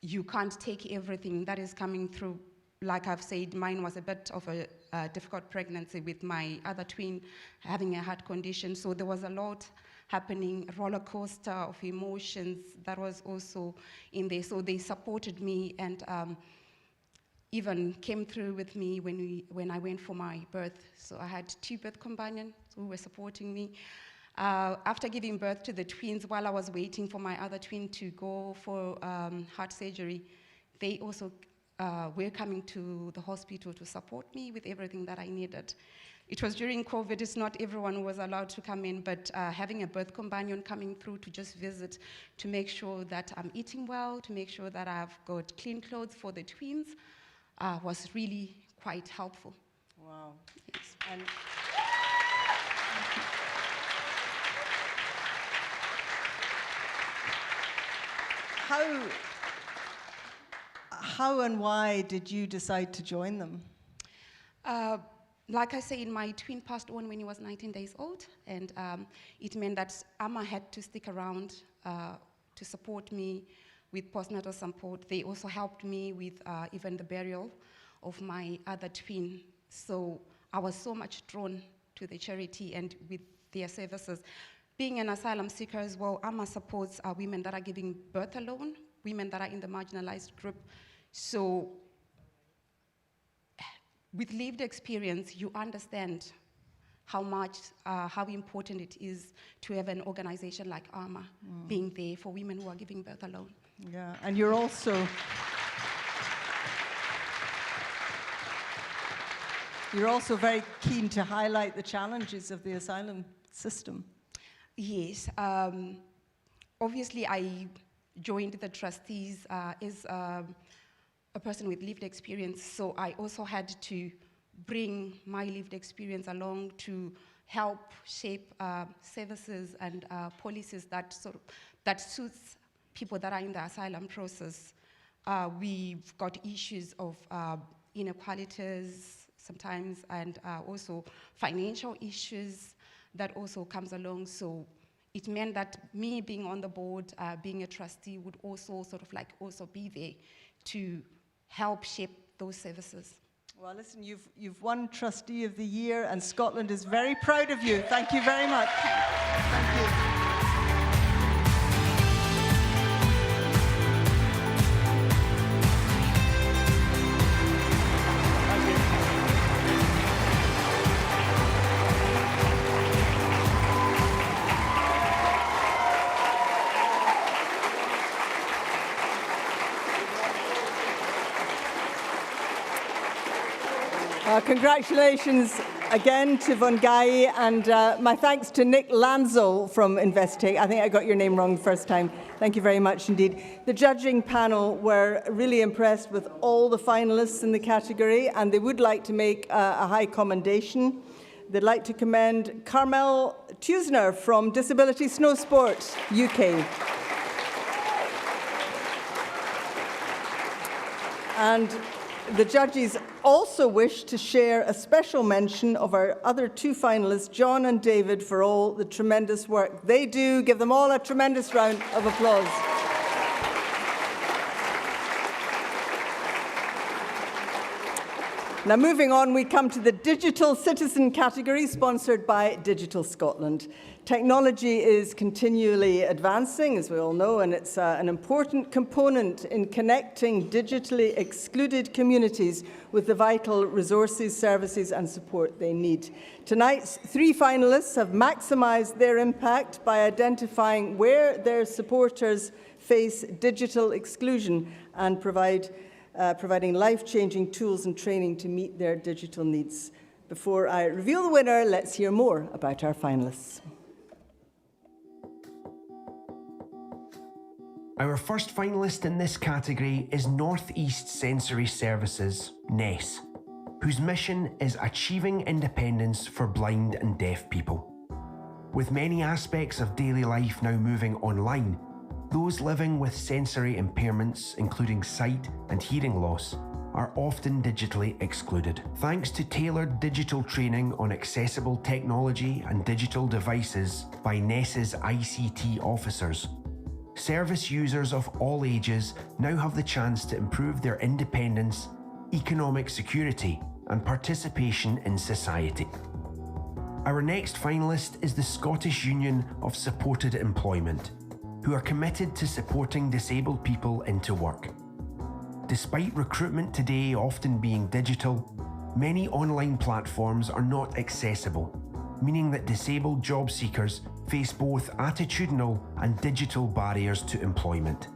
you can't take everything that is coming through. Like I've said, mine was a bit of a difficult pregnancy with my other twin having a heart condition, so there was a lot happening, a roller coaster of emotions that was also in there. So they supported me and even came through with me when I went for my birth. So I had 2 birth companions who were supporting me. After giving birth to the twins, while I was waiting for my other twin to go for heart surgery, they also were coming to the hospital to support me with everything that I needed. It was during COVID, it's not everyone who was allowed to come in, but having a birth companion coming through to just visit, to make sure that I'm eating well, to make sure that I've got clean clothes for the twins, was really quite helpful. Wow. Yes. And how and why did you decide to join them? Like I say, my twin passed on when he was 19 days old, and it meant that Amma had to stick around to support me with postnatal support. They also helped me with even the burial of my other twin. So I was so much drawn to the charity and with their services. Being an asylum seeker as well, Amma supports women that are giving birth alone, women that are in the marginalized group. So with lived experience, you understand how important it is to have an organization like ARMA being there for women who are giving birth alone. Yeah, and you're also very keen to highlight the challenges of the asylum system. Yes, obviously I joined the trustees as a person with lived experience, so I also had to bring my lived experience along to help shape services and policies that suits people that are in the asylum process. We've got issues of inequalities sometimes, and also financial issues that also comes along. So it meant that me being on the board, being a trustee, would also also be there to help shape those services. Well, listen, you've won Trustee of the Year, and Scotland is very proud of you. Thank you very much. Thank you. Congratulations again to Vongai, and my thanks to Nick Lanzo from Investigate. I think I got your name wrong the first time. Thank you very much indeed. The judging panel were really impressed with all the finalists in the category, and they would like to make a high commendation. They'd like to commend Carmel Tusner from Disability Snow Sport UK. And the judges also wish to share a special mention of our other 2 finalists, John and David, for all the tremendous work they do. Give them all a tremendous round of applause. Now, moving on, we come to the Digital Citizen category, sponsored by Digital Scotland. Technology is continually advancing, as we all know, and it's an important component in connecting digitally excluded communities with the vital resources, services and support they need. Tonight's 3 finalists have maximised their impact by identifying where their supporters face digital exclusion and providing life-changing tools and training to meet their digital needs. Before I reveal the winner, let's hear more about our finalists. Our first finalist in this category is North East Sensory Services, NES, whose mission is achieving independence for blind and deaf people. With many aspects of daily life now moving online, those living with sensory impairments, including sight and hearing loss, are often digitally excluded. Thanks to tailored digital training on accessible technology and digital devices by NES's ICT officers, service users of all ages now have the chance to improve their independence, economic security, and participation in society. Our next finalist is the Scottish Union of Supported Employment, who are committed to supporting disabled people into work. Despite recruitment today often being digital, many online platforms are not accessible, meaning that disabled job seekers face both attitudinal and digital barriers to employment.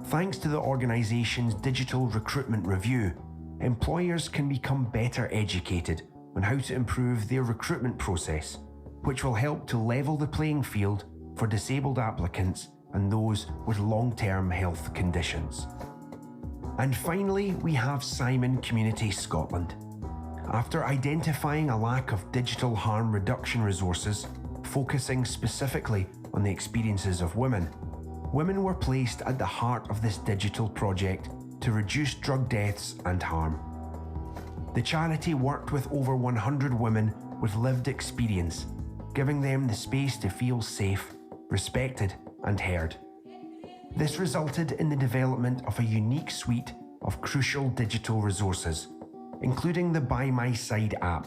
Thanks to the organisation's digital recruitment review, employers can become better educated on how to improve their recruitment process, which will help to level the playing field for disabled applicants and those with long-term health conditions. And finally, we have Simon Community Scotland. After identifying a lack of digital harm reduction resources, focusing specifically on the experiences of women, women were placed at the heart of this digital project to reduce drug deaths and harm. The charity worked with over 100 women with lived experience, giving them the space to feel safe, respected, and heard. This resulted in the development of a unique suite of crucial digital resources, including the By My Side app,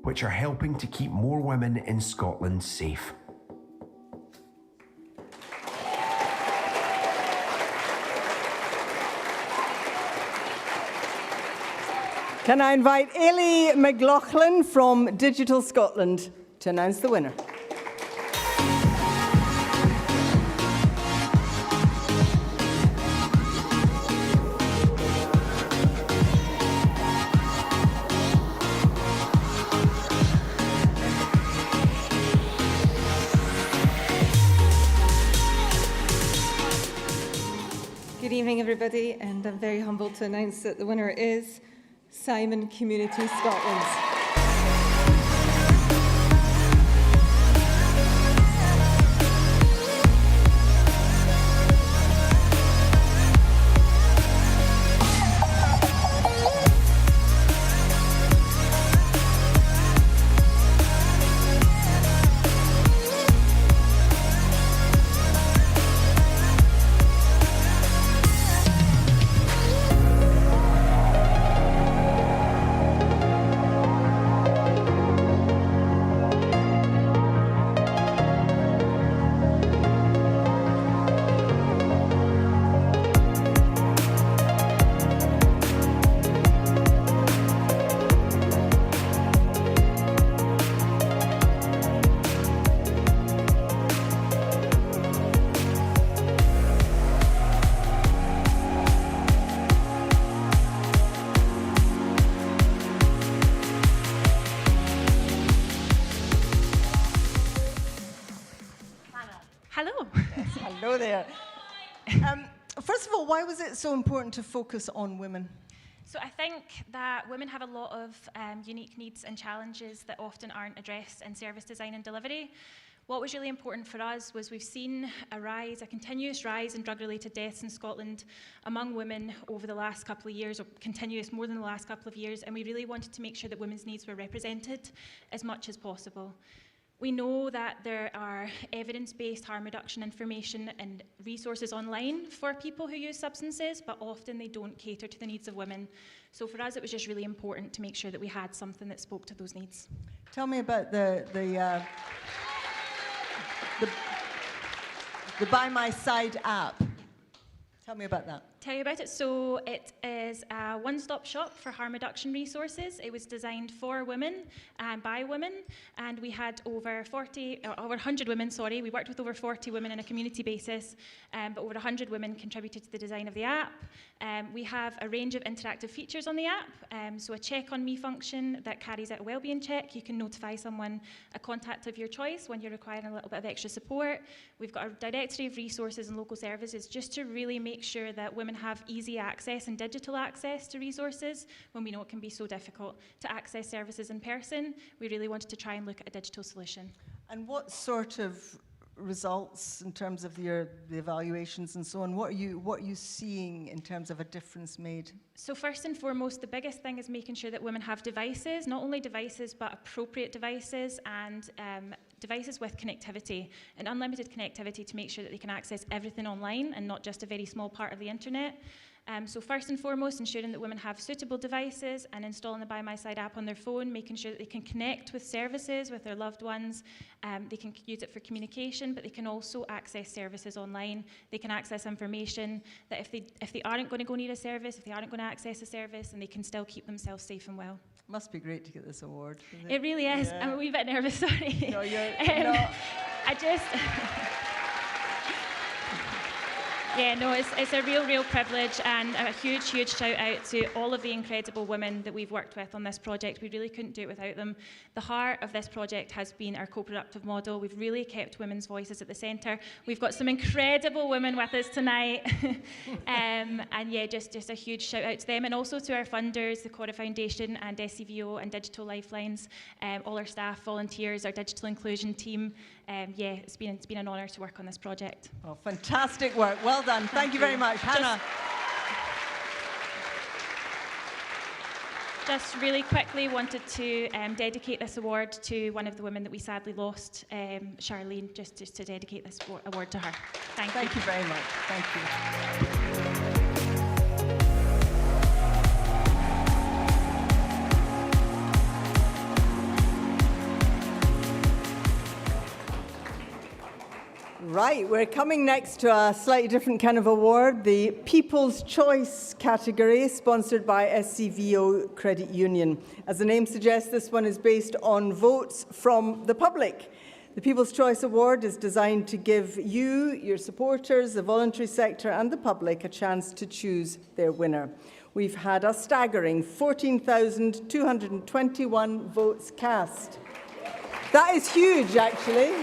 which are helping to keep more women in Scotland safe. Can I invite Ailey McLaughlin from Digital Scotland to announce the winner? Good evening, everybody, and I'm very humbled to announce that the winner is Simon Community Scotland. Hello. Hello there. First of all, why was it so important to focus on women? So I think that women have a lot of unique needs and challenges that often aren't addressed in service design and delivery. What was really important for us was we've seen a continuous rise in drug-related deaths in Scotland among women over the last couple of years, or continuous more than the last couple of years, and we really wanted to make sure that women's needs were represented as much as possible. We know that there are evidence-based harm reduction information and resources online for people who use substances, but often they don't cater to the needs of women. So for us, it was just really important to make sure that we had something that spoke to those needs. Tell me about the By My Side app. Tell me about that. Tell you about it. So it is a one-stop shop for harm reduction resources. It was designed for women and by women, and we had over 100 women, we worked with over 40 women on a community basis, but over 100 women contributed to the design of the app. We have a range of interactive features on the app, so a check on me function that carries out a wellbeing check. You can notify someone, a contact of your choice, when you're requiring a little bit of extra support. We've got a directory of resources and local services just to really make sure that women have easy access and digital access to resources when we know it can be so difficult to access services in person. We really wanted to try and look at a digital solution. And what sort of results in terms of the evaluations and so on, what are you seeing in terms of a difference made? So first and foremost, the biggest thing is making sure that women have devices, not only devices, but appropriate devices and devices with connectivity and unlimited connectivity to make sure that they can access everything online and not just a very small part of the internet. So first and foremost, ensuring that women have suitable devices and installing the By My Side app on their phone, making sure that they can connect with services, with their loved ones. They can use it for communication, but they can also access services online. They can access information that if they aren't going to go need a service, if they aren't going to access a service, and they can still keep themselves safe and well. Must be great to get this award. It really is. Yeah. I'm a wee bit nervous, sorry. No, you're not. I just... Yeah, no, it's a real privilege, and a huge shout out to all of the incredible women that we've worked with on this project. We really couldn't do it without them. The heart of this project has been our co-productive model. We've really kept women's voices at the centre. We've got some incredible women with us tonight. And yeah, just a huge shout out to them, and also to our funders, the Cora Foundation and SCVO and Digital Lifelines, all our staff, volunteers, our digital inclusion team. Yeah, it's been an honour to work on this project. Oh, fantastic work. Well done. Thank you very much. Hannah. Just really quickly wanted to dedicate this award to one of the women that we sadly lost, Charlene, just to dedicate this award to her. Thank you. Thank you very much. Thank you. Right, we're coming next to a slightly different kind of award, the People's Choice category, sponsored by SCVO Credit Union. As the name suggests, this one is based on votes from the public. The People's Choice Award is designed to give you, your supporters, the voluntary sector and the public a chance to choose their winner. We've had a staggering 14,221 votes cast. That is huge, actually.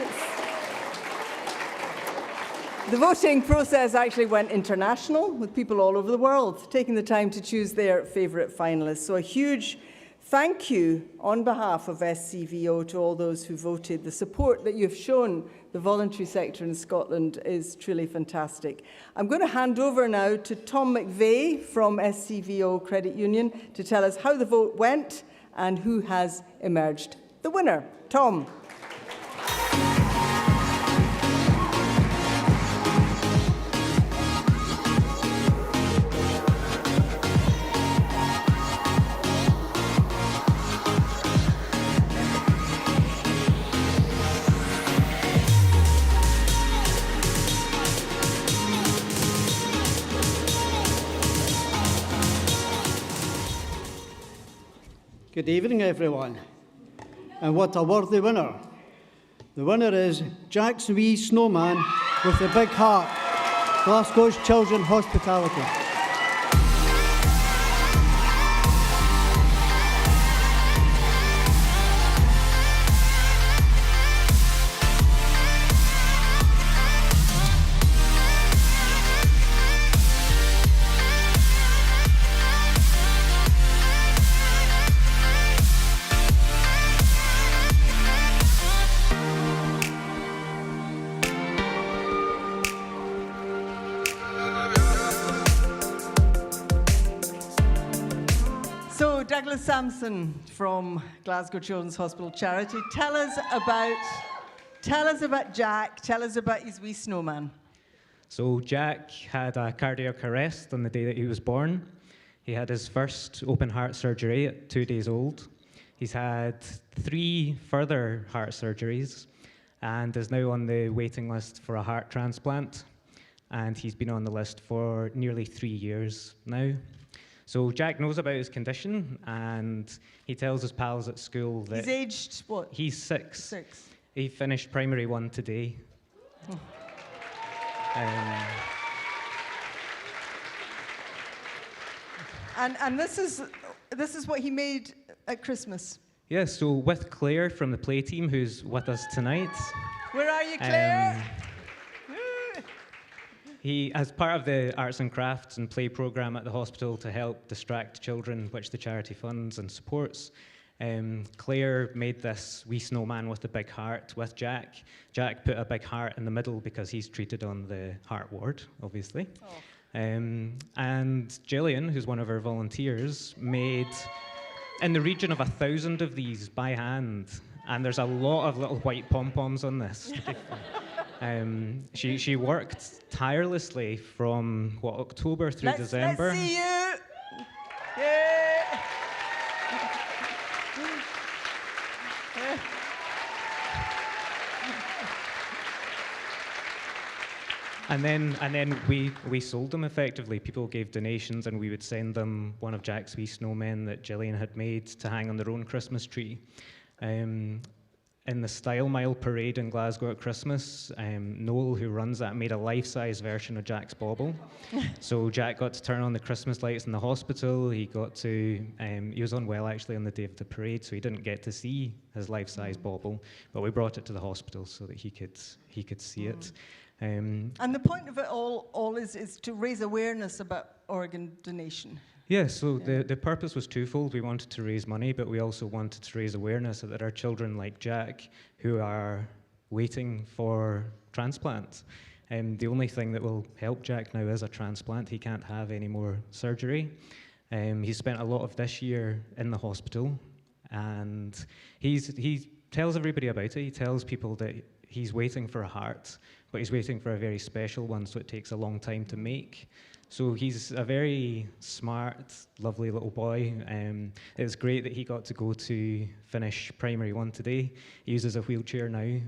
The voting process actually went international, with people all over the world taking the time to choose their favourite finalists. So a huge thank you on behalf of SCVO to all those who voted. The support that you've shown the voluntary sector in Scotland is truly fantastic. I'm going to hand over now to Tom McVeigh from SCVO Credit Union to tell us how the vote went and who has emerged the winner. Tom. Good evening, everyone. And what a worthy winner. The winner is Jack's Wee Snowman with the Big Heart, Glasgow's Children's Hospitality. Douglas Sampson from Glasgow Children's Hospital Charity. Tell us about Jack. Tell us about his wee snowman. So Jack had a cardiac arrest on the day that he was born. He had his first open heart surgery at 2 days old. He's had 3 further heart surgeries and is now on the waiting list for a heart transplant. And he's been on the list for nearly 3 years now. So Jack knows about his condition, and he tells his pals at school that... He's aged what? He's 6. 6. He finished primary 1 today. And this is what he made at Christmas. Yeah, so with Claire from the play team, who's with us tonight. Where are you, Claire? He, as part of the arts and crafts and play programme at the hospital to help distract children, which the charity funds and supports, Claire made this wee snowman with a big heart with Jack. Jack put a big heart in the middle because he's treated on the heart ward, obviously. Oh. And Gillian, who's one of our volunteers, made in the region of 1,000 of these by hand. And there's a lot of little white pom-poms on this. She worked tirelessly from October through December. Let's see you. Yeah. And then we sold them effectively. People gave donations, and we would send them one of Jack's wee snowmen that Gillian had made to hang on their own Christmas tree. In the Style Mile parade in Glasgow at Christmas, Noel, who runs that, made a life-size version of Jack's bauble. So Jack got to turn on the Christmas lights in the hospital. He got to, he was unwell actually on the day of the parade, so he didn't get to see his life-size bauble. But we brought it to the hospital so that he could see it. And the point of it all is to raise awareness about organ donation. Yeah, so the purpose was twofold. We wanted to raise money, but we also wanted to raise awareness that there are children like Jack who are waiting for transplant. The only thing that will help Jack now is a transplant. He can't have any more surgery. He spent a lot of this year in the hospital, and he tells everybody about it. He tells people that he's waiting for a heart, but he's waiting for a very special one, so it takes a long time to make. So he's a very smart, lovely little boy. It was great that he got to go to finish primary 1 today. He uses a wheelchair now.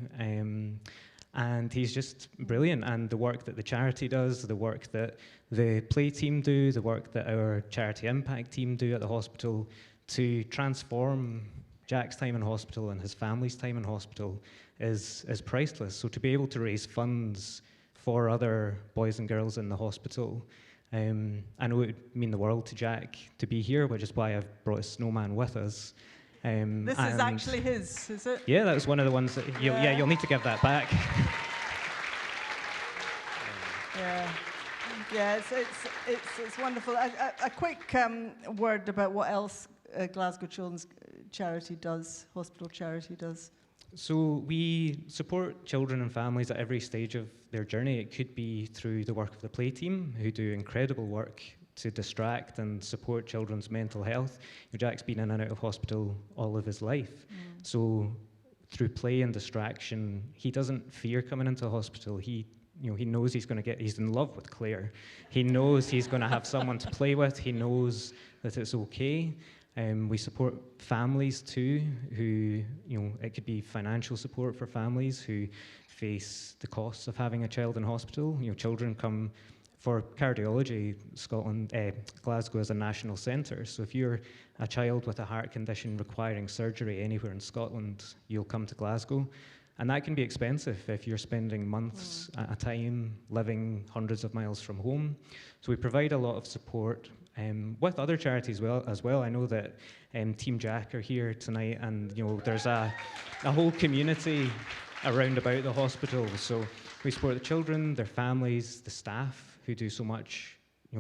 And he's just brilliant. And the work that the charity does, the work that the play team do, the work that our charity impact team do at the hospital to transform Jack's time in hospital and his family's time in hospital is priceless. So to be able to raise funds for other boys and girls in the hospital, I know it would mean the world to Jack to be here, which is why I've brought his snowman with us. This is actually his, is it? Yeah, that was one of the ones that you'll need to give that back. Yeah, it's wonderful. A quick word about what else Glasgow Children's Charity does, hospital charity does. So we support children and families at every stage of their journey. It could be through the work of the play team, who do incredible work to distract and support children's mental health. Jack's been in and out of hospital all of his life. So through play and distraction, he doesn't fear coming into hospital. He knows he's in love with Claire. He knows he's going to have someone to play with. He knows that it's okay. We support families too, who, it could be financial support for families who face the costs of having a child in hospital. Children come for cardiology. Glasgow is a national centre, so if you're a child with a heart condition requiring surgery anywhere in Scotland, you'll come to Glasgow. And that can be expensive if you're spending months at a time living hundreds of miles from home. So we provide a lot of support with other charities as well. I know that Team Jack are here tonight, and there's a whole community around about the hospital. So we support the children, their families, the staff who do so much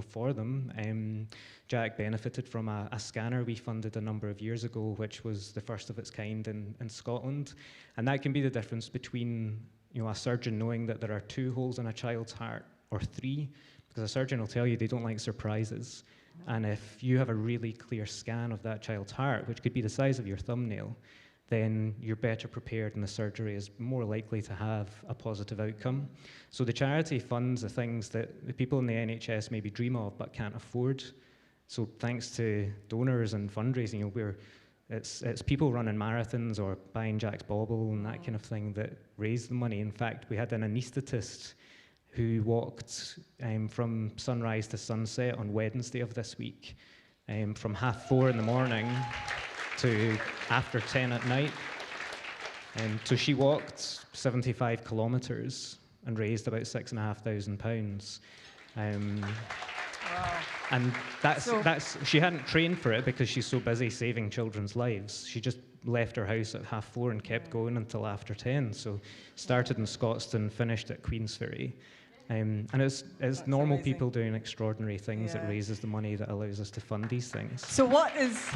for them. Jack benefited from a scanner we funded a number of years ago, which was the first of its kind in Scotland. And that can be the difference between a surgeon knowing that there are 2 holes in a child's heart or 3, because a surgeon will tell you they don't like surprises. And if you have a really clear scan of that child's heart, which could be the size of your thumbnail, then you're better prepared and the surgery is more likely to have a positive outcome. So the charity funds the things that the people in the NHS maybe dream of but can't afford. So thanks to donors and fundraising, it's people running marathons or buying Jack's bauble and that kind of thing that raise the money. In fact, we had an anaesthetist who walked from sunrise to sunset on Wednesday of this week, from 4:30 in the morning to after 10 at night. So she walked 75 kilometres and raised about £6,500. And she hadn't trained for it because she's so busy saving children's lives. She just left her house at 4:30 and kept going until after 10. So started in Scotstoun, finished at Queensferry. And it's normal amazing. People doing extraordinary things that raises the money that allows us to fund these things. So what is...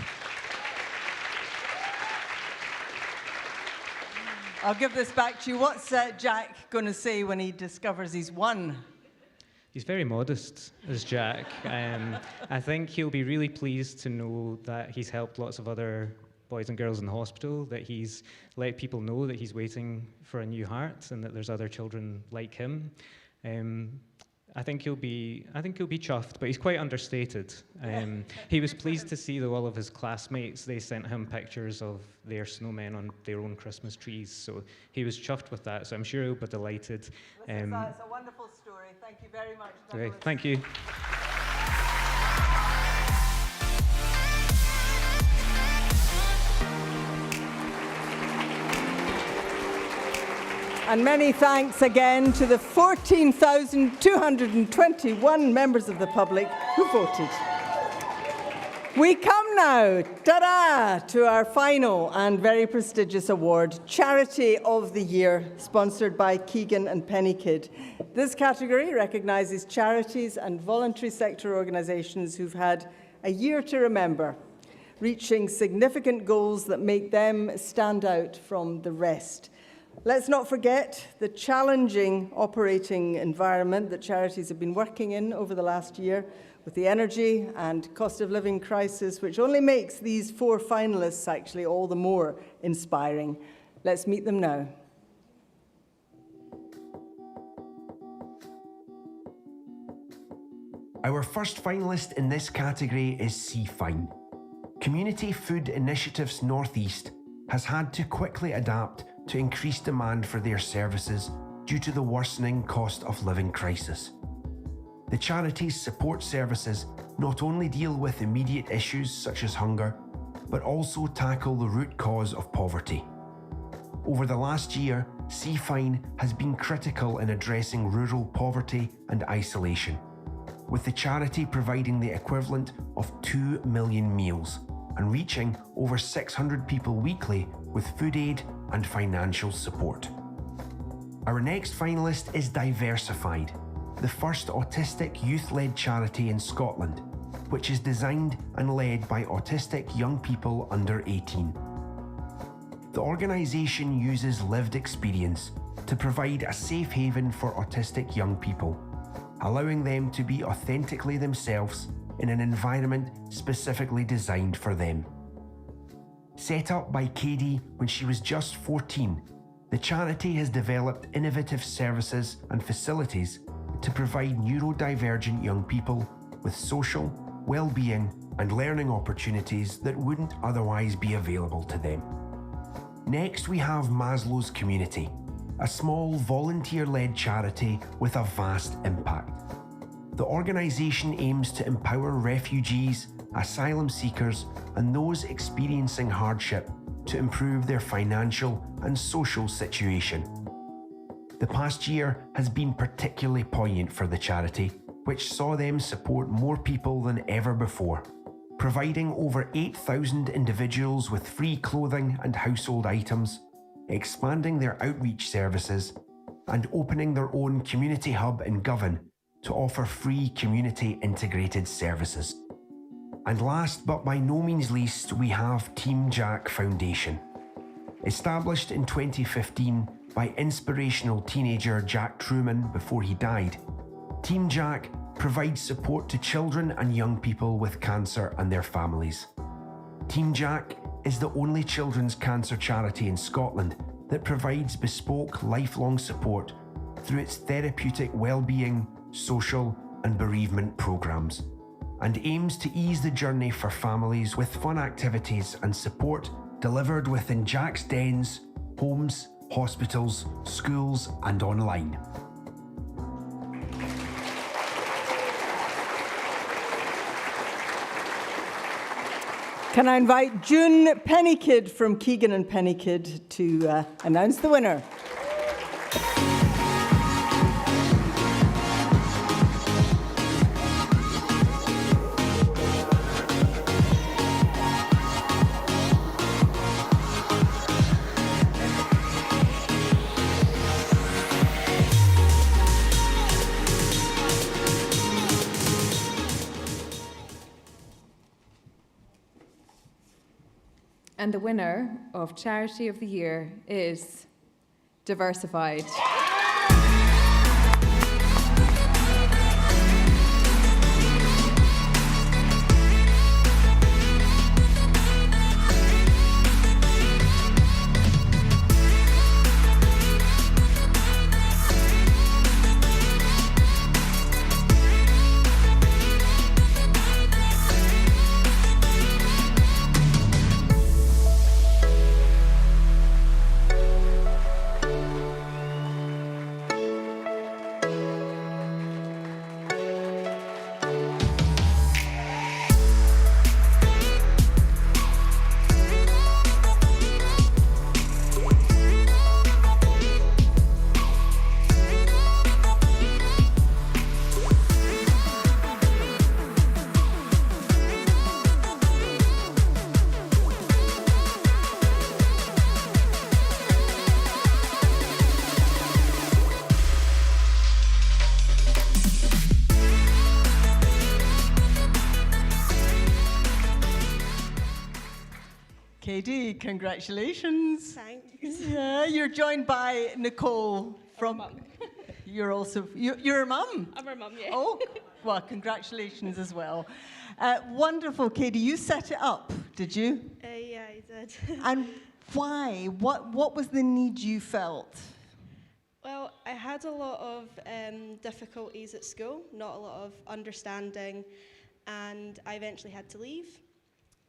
I'll give this back to you. What's Jack going to say when he discovers he's won? He's very modest, as Jack. I think he'll be really pleased to know that he's helped lots of other boys and girls in the hospital, that he's let people know that he's waiting for a new heart and that there's other children like him. I think he'll be chuffed, but he's quite understated. He was pleased to see, though, all of his classmates, they sent him pictures of their snowmen on their own Christmas trees, so he was chuffed with that, so I'm sure he'll be delighted. It's a wonderful story. Thank you very much, Douglas. Okay, thank you. And many thanks again to the 14,221 members of the public who voted. We come now, ta-da, to our final and very prestigious award, Charity of the Year, sponsored by Keegan and Pennykid. This category recognises charities and voluntary sector organisations who've had a year to remember, reaching significant goals that make them stand out from the rest. Let's not forget the challenging operating environment that charities have been working in over the last year, with the energy and cost of living crisis, which only makes these 4 finalists actually all the more inspiring. Let's meet them now. Our first finalist in this category is CFINE. Community Food Initiatives North East has had to quickly adapt to increased demand for their services due to the worsening cost of living crisis. The charity's support services not only deal with immediate issues such as hunger, but also tackle the root cause of poverty. Over the last year, CFINE has been critical in addressing rural poverty and isolation, with the charity providing the equivalent of 2 million meals and reaching over 600 people weekly with food aid and financial support. Our next finalist is Diversified, the first autistic youth-led charity in Scotland, which is designed and led by autistic young people under 18. The organisation uses lived experience to provide a safe haven for autistic young people, allowing them to be authentically themselves in an environment specifically designed for them. Set up by Katie when she was just 14, the charity has developed innovative services and facilities to provide neurodivergent young people with social, well-being and learning opportunities that wouldn't otherwise be available to them. Next, we have Maslow's Community, a small volunteer-led charity with a vast impact. The organisation aims to empower refugees, asylum seekers and those experiencing hardship to improve their financial and social situation. The past year has been particularly poignant for the charity, which saw them support more people than ever before, providing over 8,000 individuals with free clothing and household items, expanding their outreach services, and opening their own community hub in Govan to offer free community integrated services. And last but by no means least, we have Team Jack Foundation. Established in 2015 by inspirational teenager Jack Truman before he died, Team Jack provides support to children and young people with cancer and their families. Team Jack is the only children's cancer charity in Scotland that provides bespoke lifelong support through its therapeutic well-being, social and bereavement programmes, and aims to ease the journey for families with fun activities and support delivered within Jack's dens, homes, hospitals, schools and online. Can I invite June Pennykid from Keegan and Pennykid to announce the winner? And the winner of Charity of the Year is Diversified. Katie, congratulations. Thanks. Yeah, you're joined by Nicole from... You're also... You're a mum? I'm her mum, yeah. Oh, well, congratulations as well. Wonderful, Katie. You set it up, did you? Yeah, I did. And why? What was the need you felt? Well, I had a lot of difficulties at school, not a lot of understanding, and I eventually had to leave.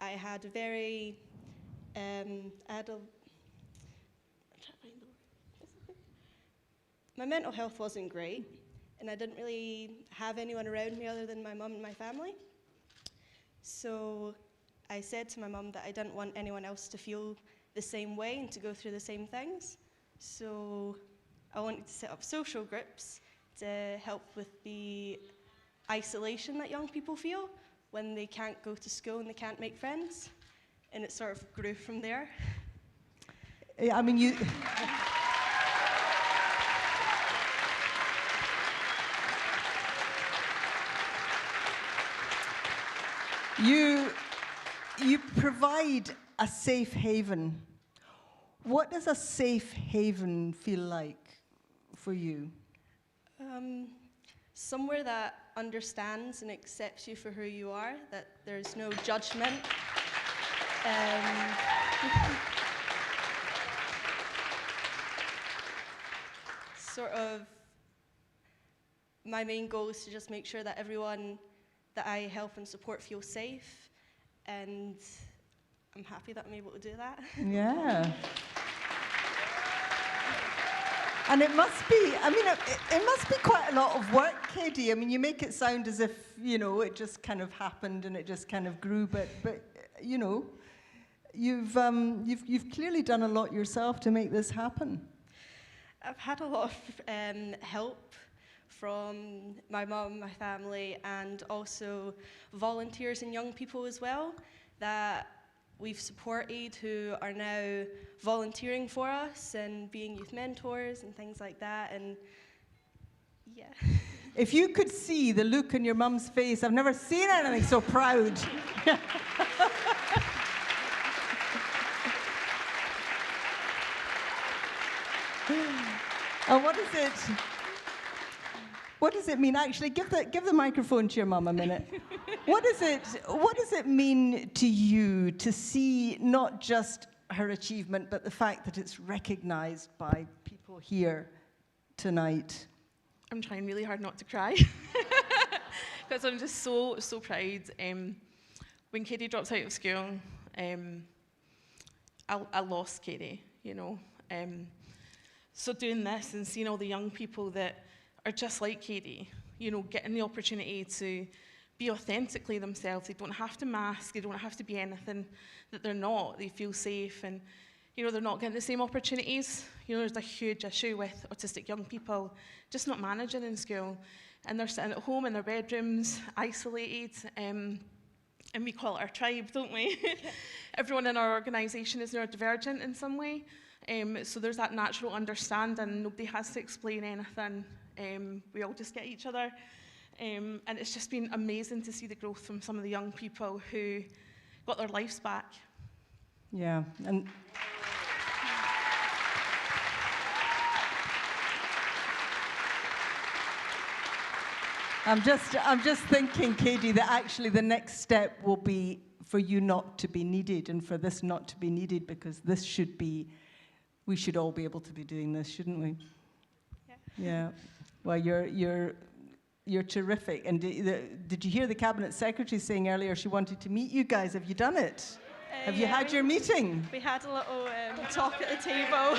I had a very... My mental health wasn't great, and I didn't really have anyone around me other than my mum and my family. So I said to my mum that I didn't want anyone else to feel the same way and to go through the same things. So I wanted to set up social groups to help with the isolation that young people feel when they can't go to school and they can't make friends. And it sort of grew from there. I mean, you... You provide a safe haven. What does a safe haven feel like for you? Somewhere that understands and accepts you for who you are, that there's no judgment. Sort of, my main goal is to just make sure that everyone that I help and support feels safe, and I'm happy that I'm able to do that. Yeah. And it must be, I mean, it must be quite a lot of work, Katie. I mean, you make it sound as if, you know, it just kind of happened and it just kind of grew, but you know, you've clearly done a lot yourself to make this happen. I've had a lot of help from my mum, my family, and also volunteers and young people as well that we've supported who are now volunteering for us and being youth mentors and things like that, and yeah. If you could see the look on your mum's face, I've never seen anything so proud. And what does it mean? Actually, give the microphone to your mum a minute. What does it mean to you to see not just her achievement, but the fact that it's recognized by people here tonight? I'm trying really hard not to cry because I'm just so proud. When Katie dropped out of school, I lost Katie, you know. So doing this and seeing all the young people that are just like Katie, you know, getting the opportunity to be authentically themselves. They don't have to mask, they don't have to be anything that they're not. They feel safe and, you know, they're not getting the same opportunities. You know, there's a huge issue with autistic young people just not managing in school. And they're sitting at home in their bedrooms, isolated, and we call it our tribe, don't we? Everyone in our organisation is neurodivergent in some way. So there's that natural understanding. Nobody has to explain anything. We all just get each other. And it's just been amazing to see the growth from some of the young people who got their lives back. Yeah, and I'm just thinking, Katie, that actually the next step will be for you not to be needed and for this not to be needed, because this should be, we should all be able to be doing this, shouldn't we? Yeah. Well, you're terrific. And did you hear the Cabinet Secretary saying earlier she wanted to meet you guys? Have you done it? Have you had your meeting? We had a little talk at the table.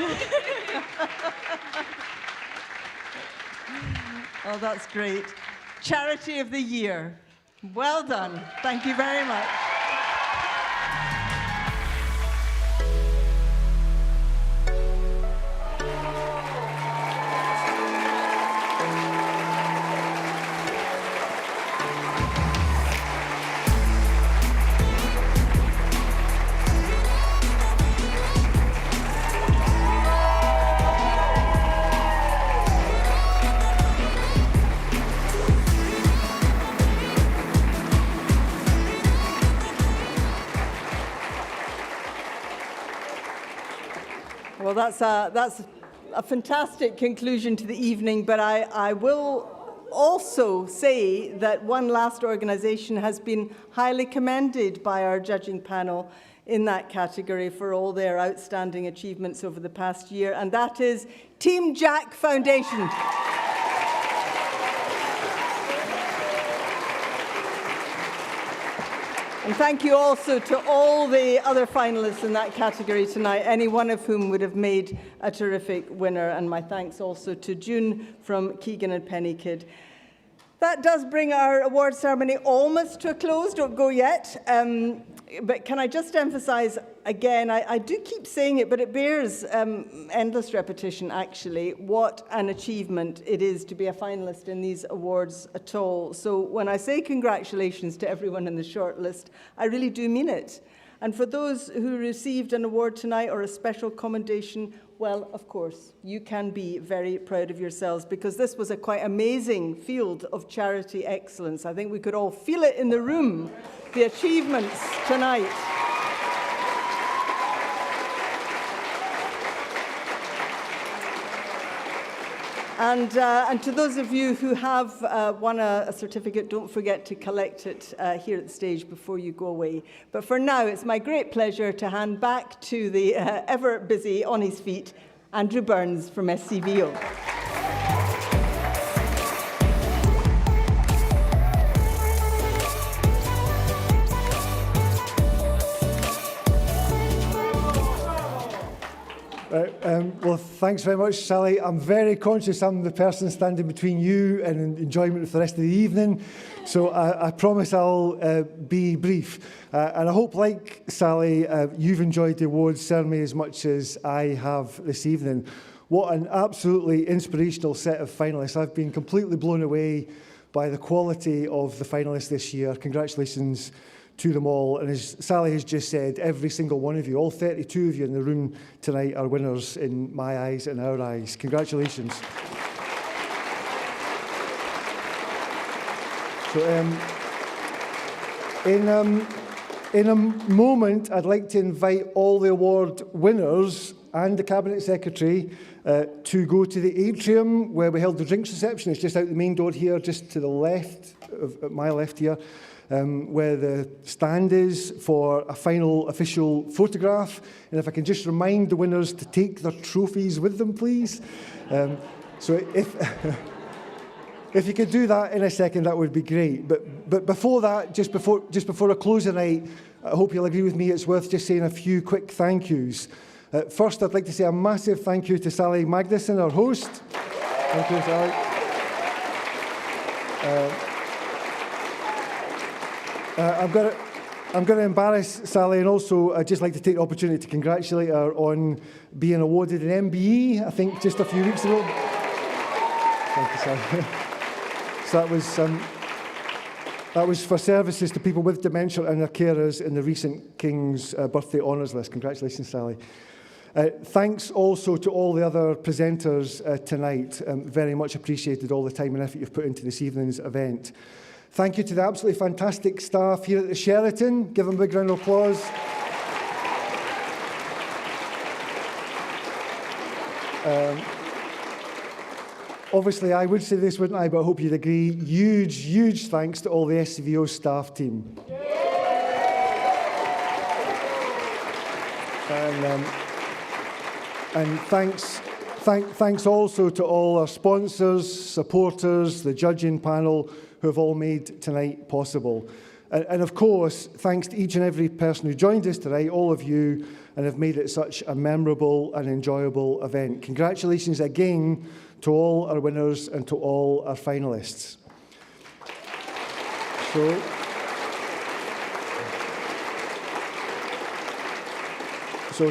Oh, that's great. Charity of the Year. Well done. Thank you very much. Well, that's a fantastic conclusion to the evening, but I will also say that one last organisation has been highly commended by our judging panel in that category for all their outstanding achievements over the past year, and that is Team Jack Foundation. And thank you also to all the other finalists in that category tonight, any one of whom would have made a terrific winner. And my thanks also to June from Keegan and Pennykid. That does bring our award ceremony almost to a close. Don't go yet. But can I just emphasise again, I do keep saying it, but it bears endless repetition, actually, what an achievement it is to be a finalist in these awards at all. So when I say congratulations to everyone in the shortlist, I really do mean it. And for those who received an award tonight or a special commendation, well, of course, you can be very proud of yourselves, because this was a quite amazing field of charity excellence. I think we could all feel it in the room, the achievements tonight. And to those of you who have won a certificate, don't forget to collect it here at the stage before you go away. But for now, it's my great pleasure to hand back to the ever busy, on his feet, Andrew Burns from SCVO. Well, thanks very much, Sally. I'm very conscious I'm the person standing between you and enjoyment for the rest of the evening, so I promise I'll be brief. And I hope, like Sally, you've enjoyed the awards ceremony as much as I have this evening. What an absolutely inspirational set of finalists. I've been completely blown away by the quality of the finalists this year. Congratulations to them all. And as Sally has just said, every single one of you, all 32 of you in the room tonight, are winners in my eyes and our eyes. Congratulations. So in a moment, I'd like to invite all the award winners and the Cabinet Secretary to go to the atrium where we held the drinks reception. It's just out the main door here, just to the left, of my left here. Where the stand is for a final official photograph. And if I can just remind the winners to take their trophies with them, please. So if you could do that in a second, that would be great. But before that, just before I close the night, I hope you'll agree with me, it's worth just saying a few quick thank yous. First, I'd like to say a massive thank you to Sally Magnuson, our host. Thank you, Sally. I'm going to embarrass Sally, and also I'd just like to take the opportunity to congratulate her on being awarded an MBE, I think, just a few weeks ago. Thank you, Sally. So that was for services to people with dementia and their carers in the recent King's Birthday Honours List. Congratulations, Sally. Thanks also to all the other presenters tonight. Very much appreciated all the time and effort you've put into this evening's event. Thank you to the absolutely fantastic staff here at the Sheraton. Give them a big round of applause. Obviously, I would say this, wouldn't I? But I hope you'd agree. Huge thanks to all the SCVO staff team. And thanks also to all our sponsors, supporters, the judging panel, who have all made tonight possible. And of course, thanks to each and every person who joined us tonight, all of you, and have made it such a memorable and enjoyable event. Congratulations again to all our winners and to all our finalists. So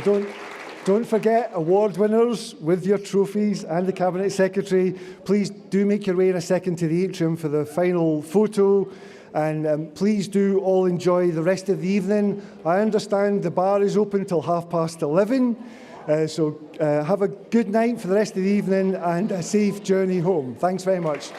don't forget, award winners with your trophies and the Cabinet Secretary, please do make your way in a second to the atrium for the final photo. And please do all enjoy the rest of the evening. I understand the bar is open till 11:30. So have a good night for the rest of the evening and a safe journey home. Thanks very much.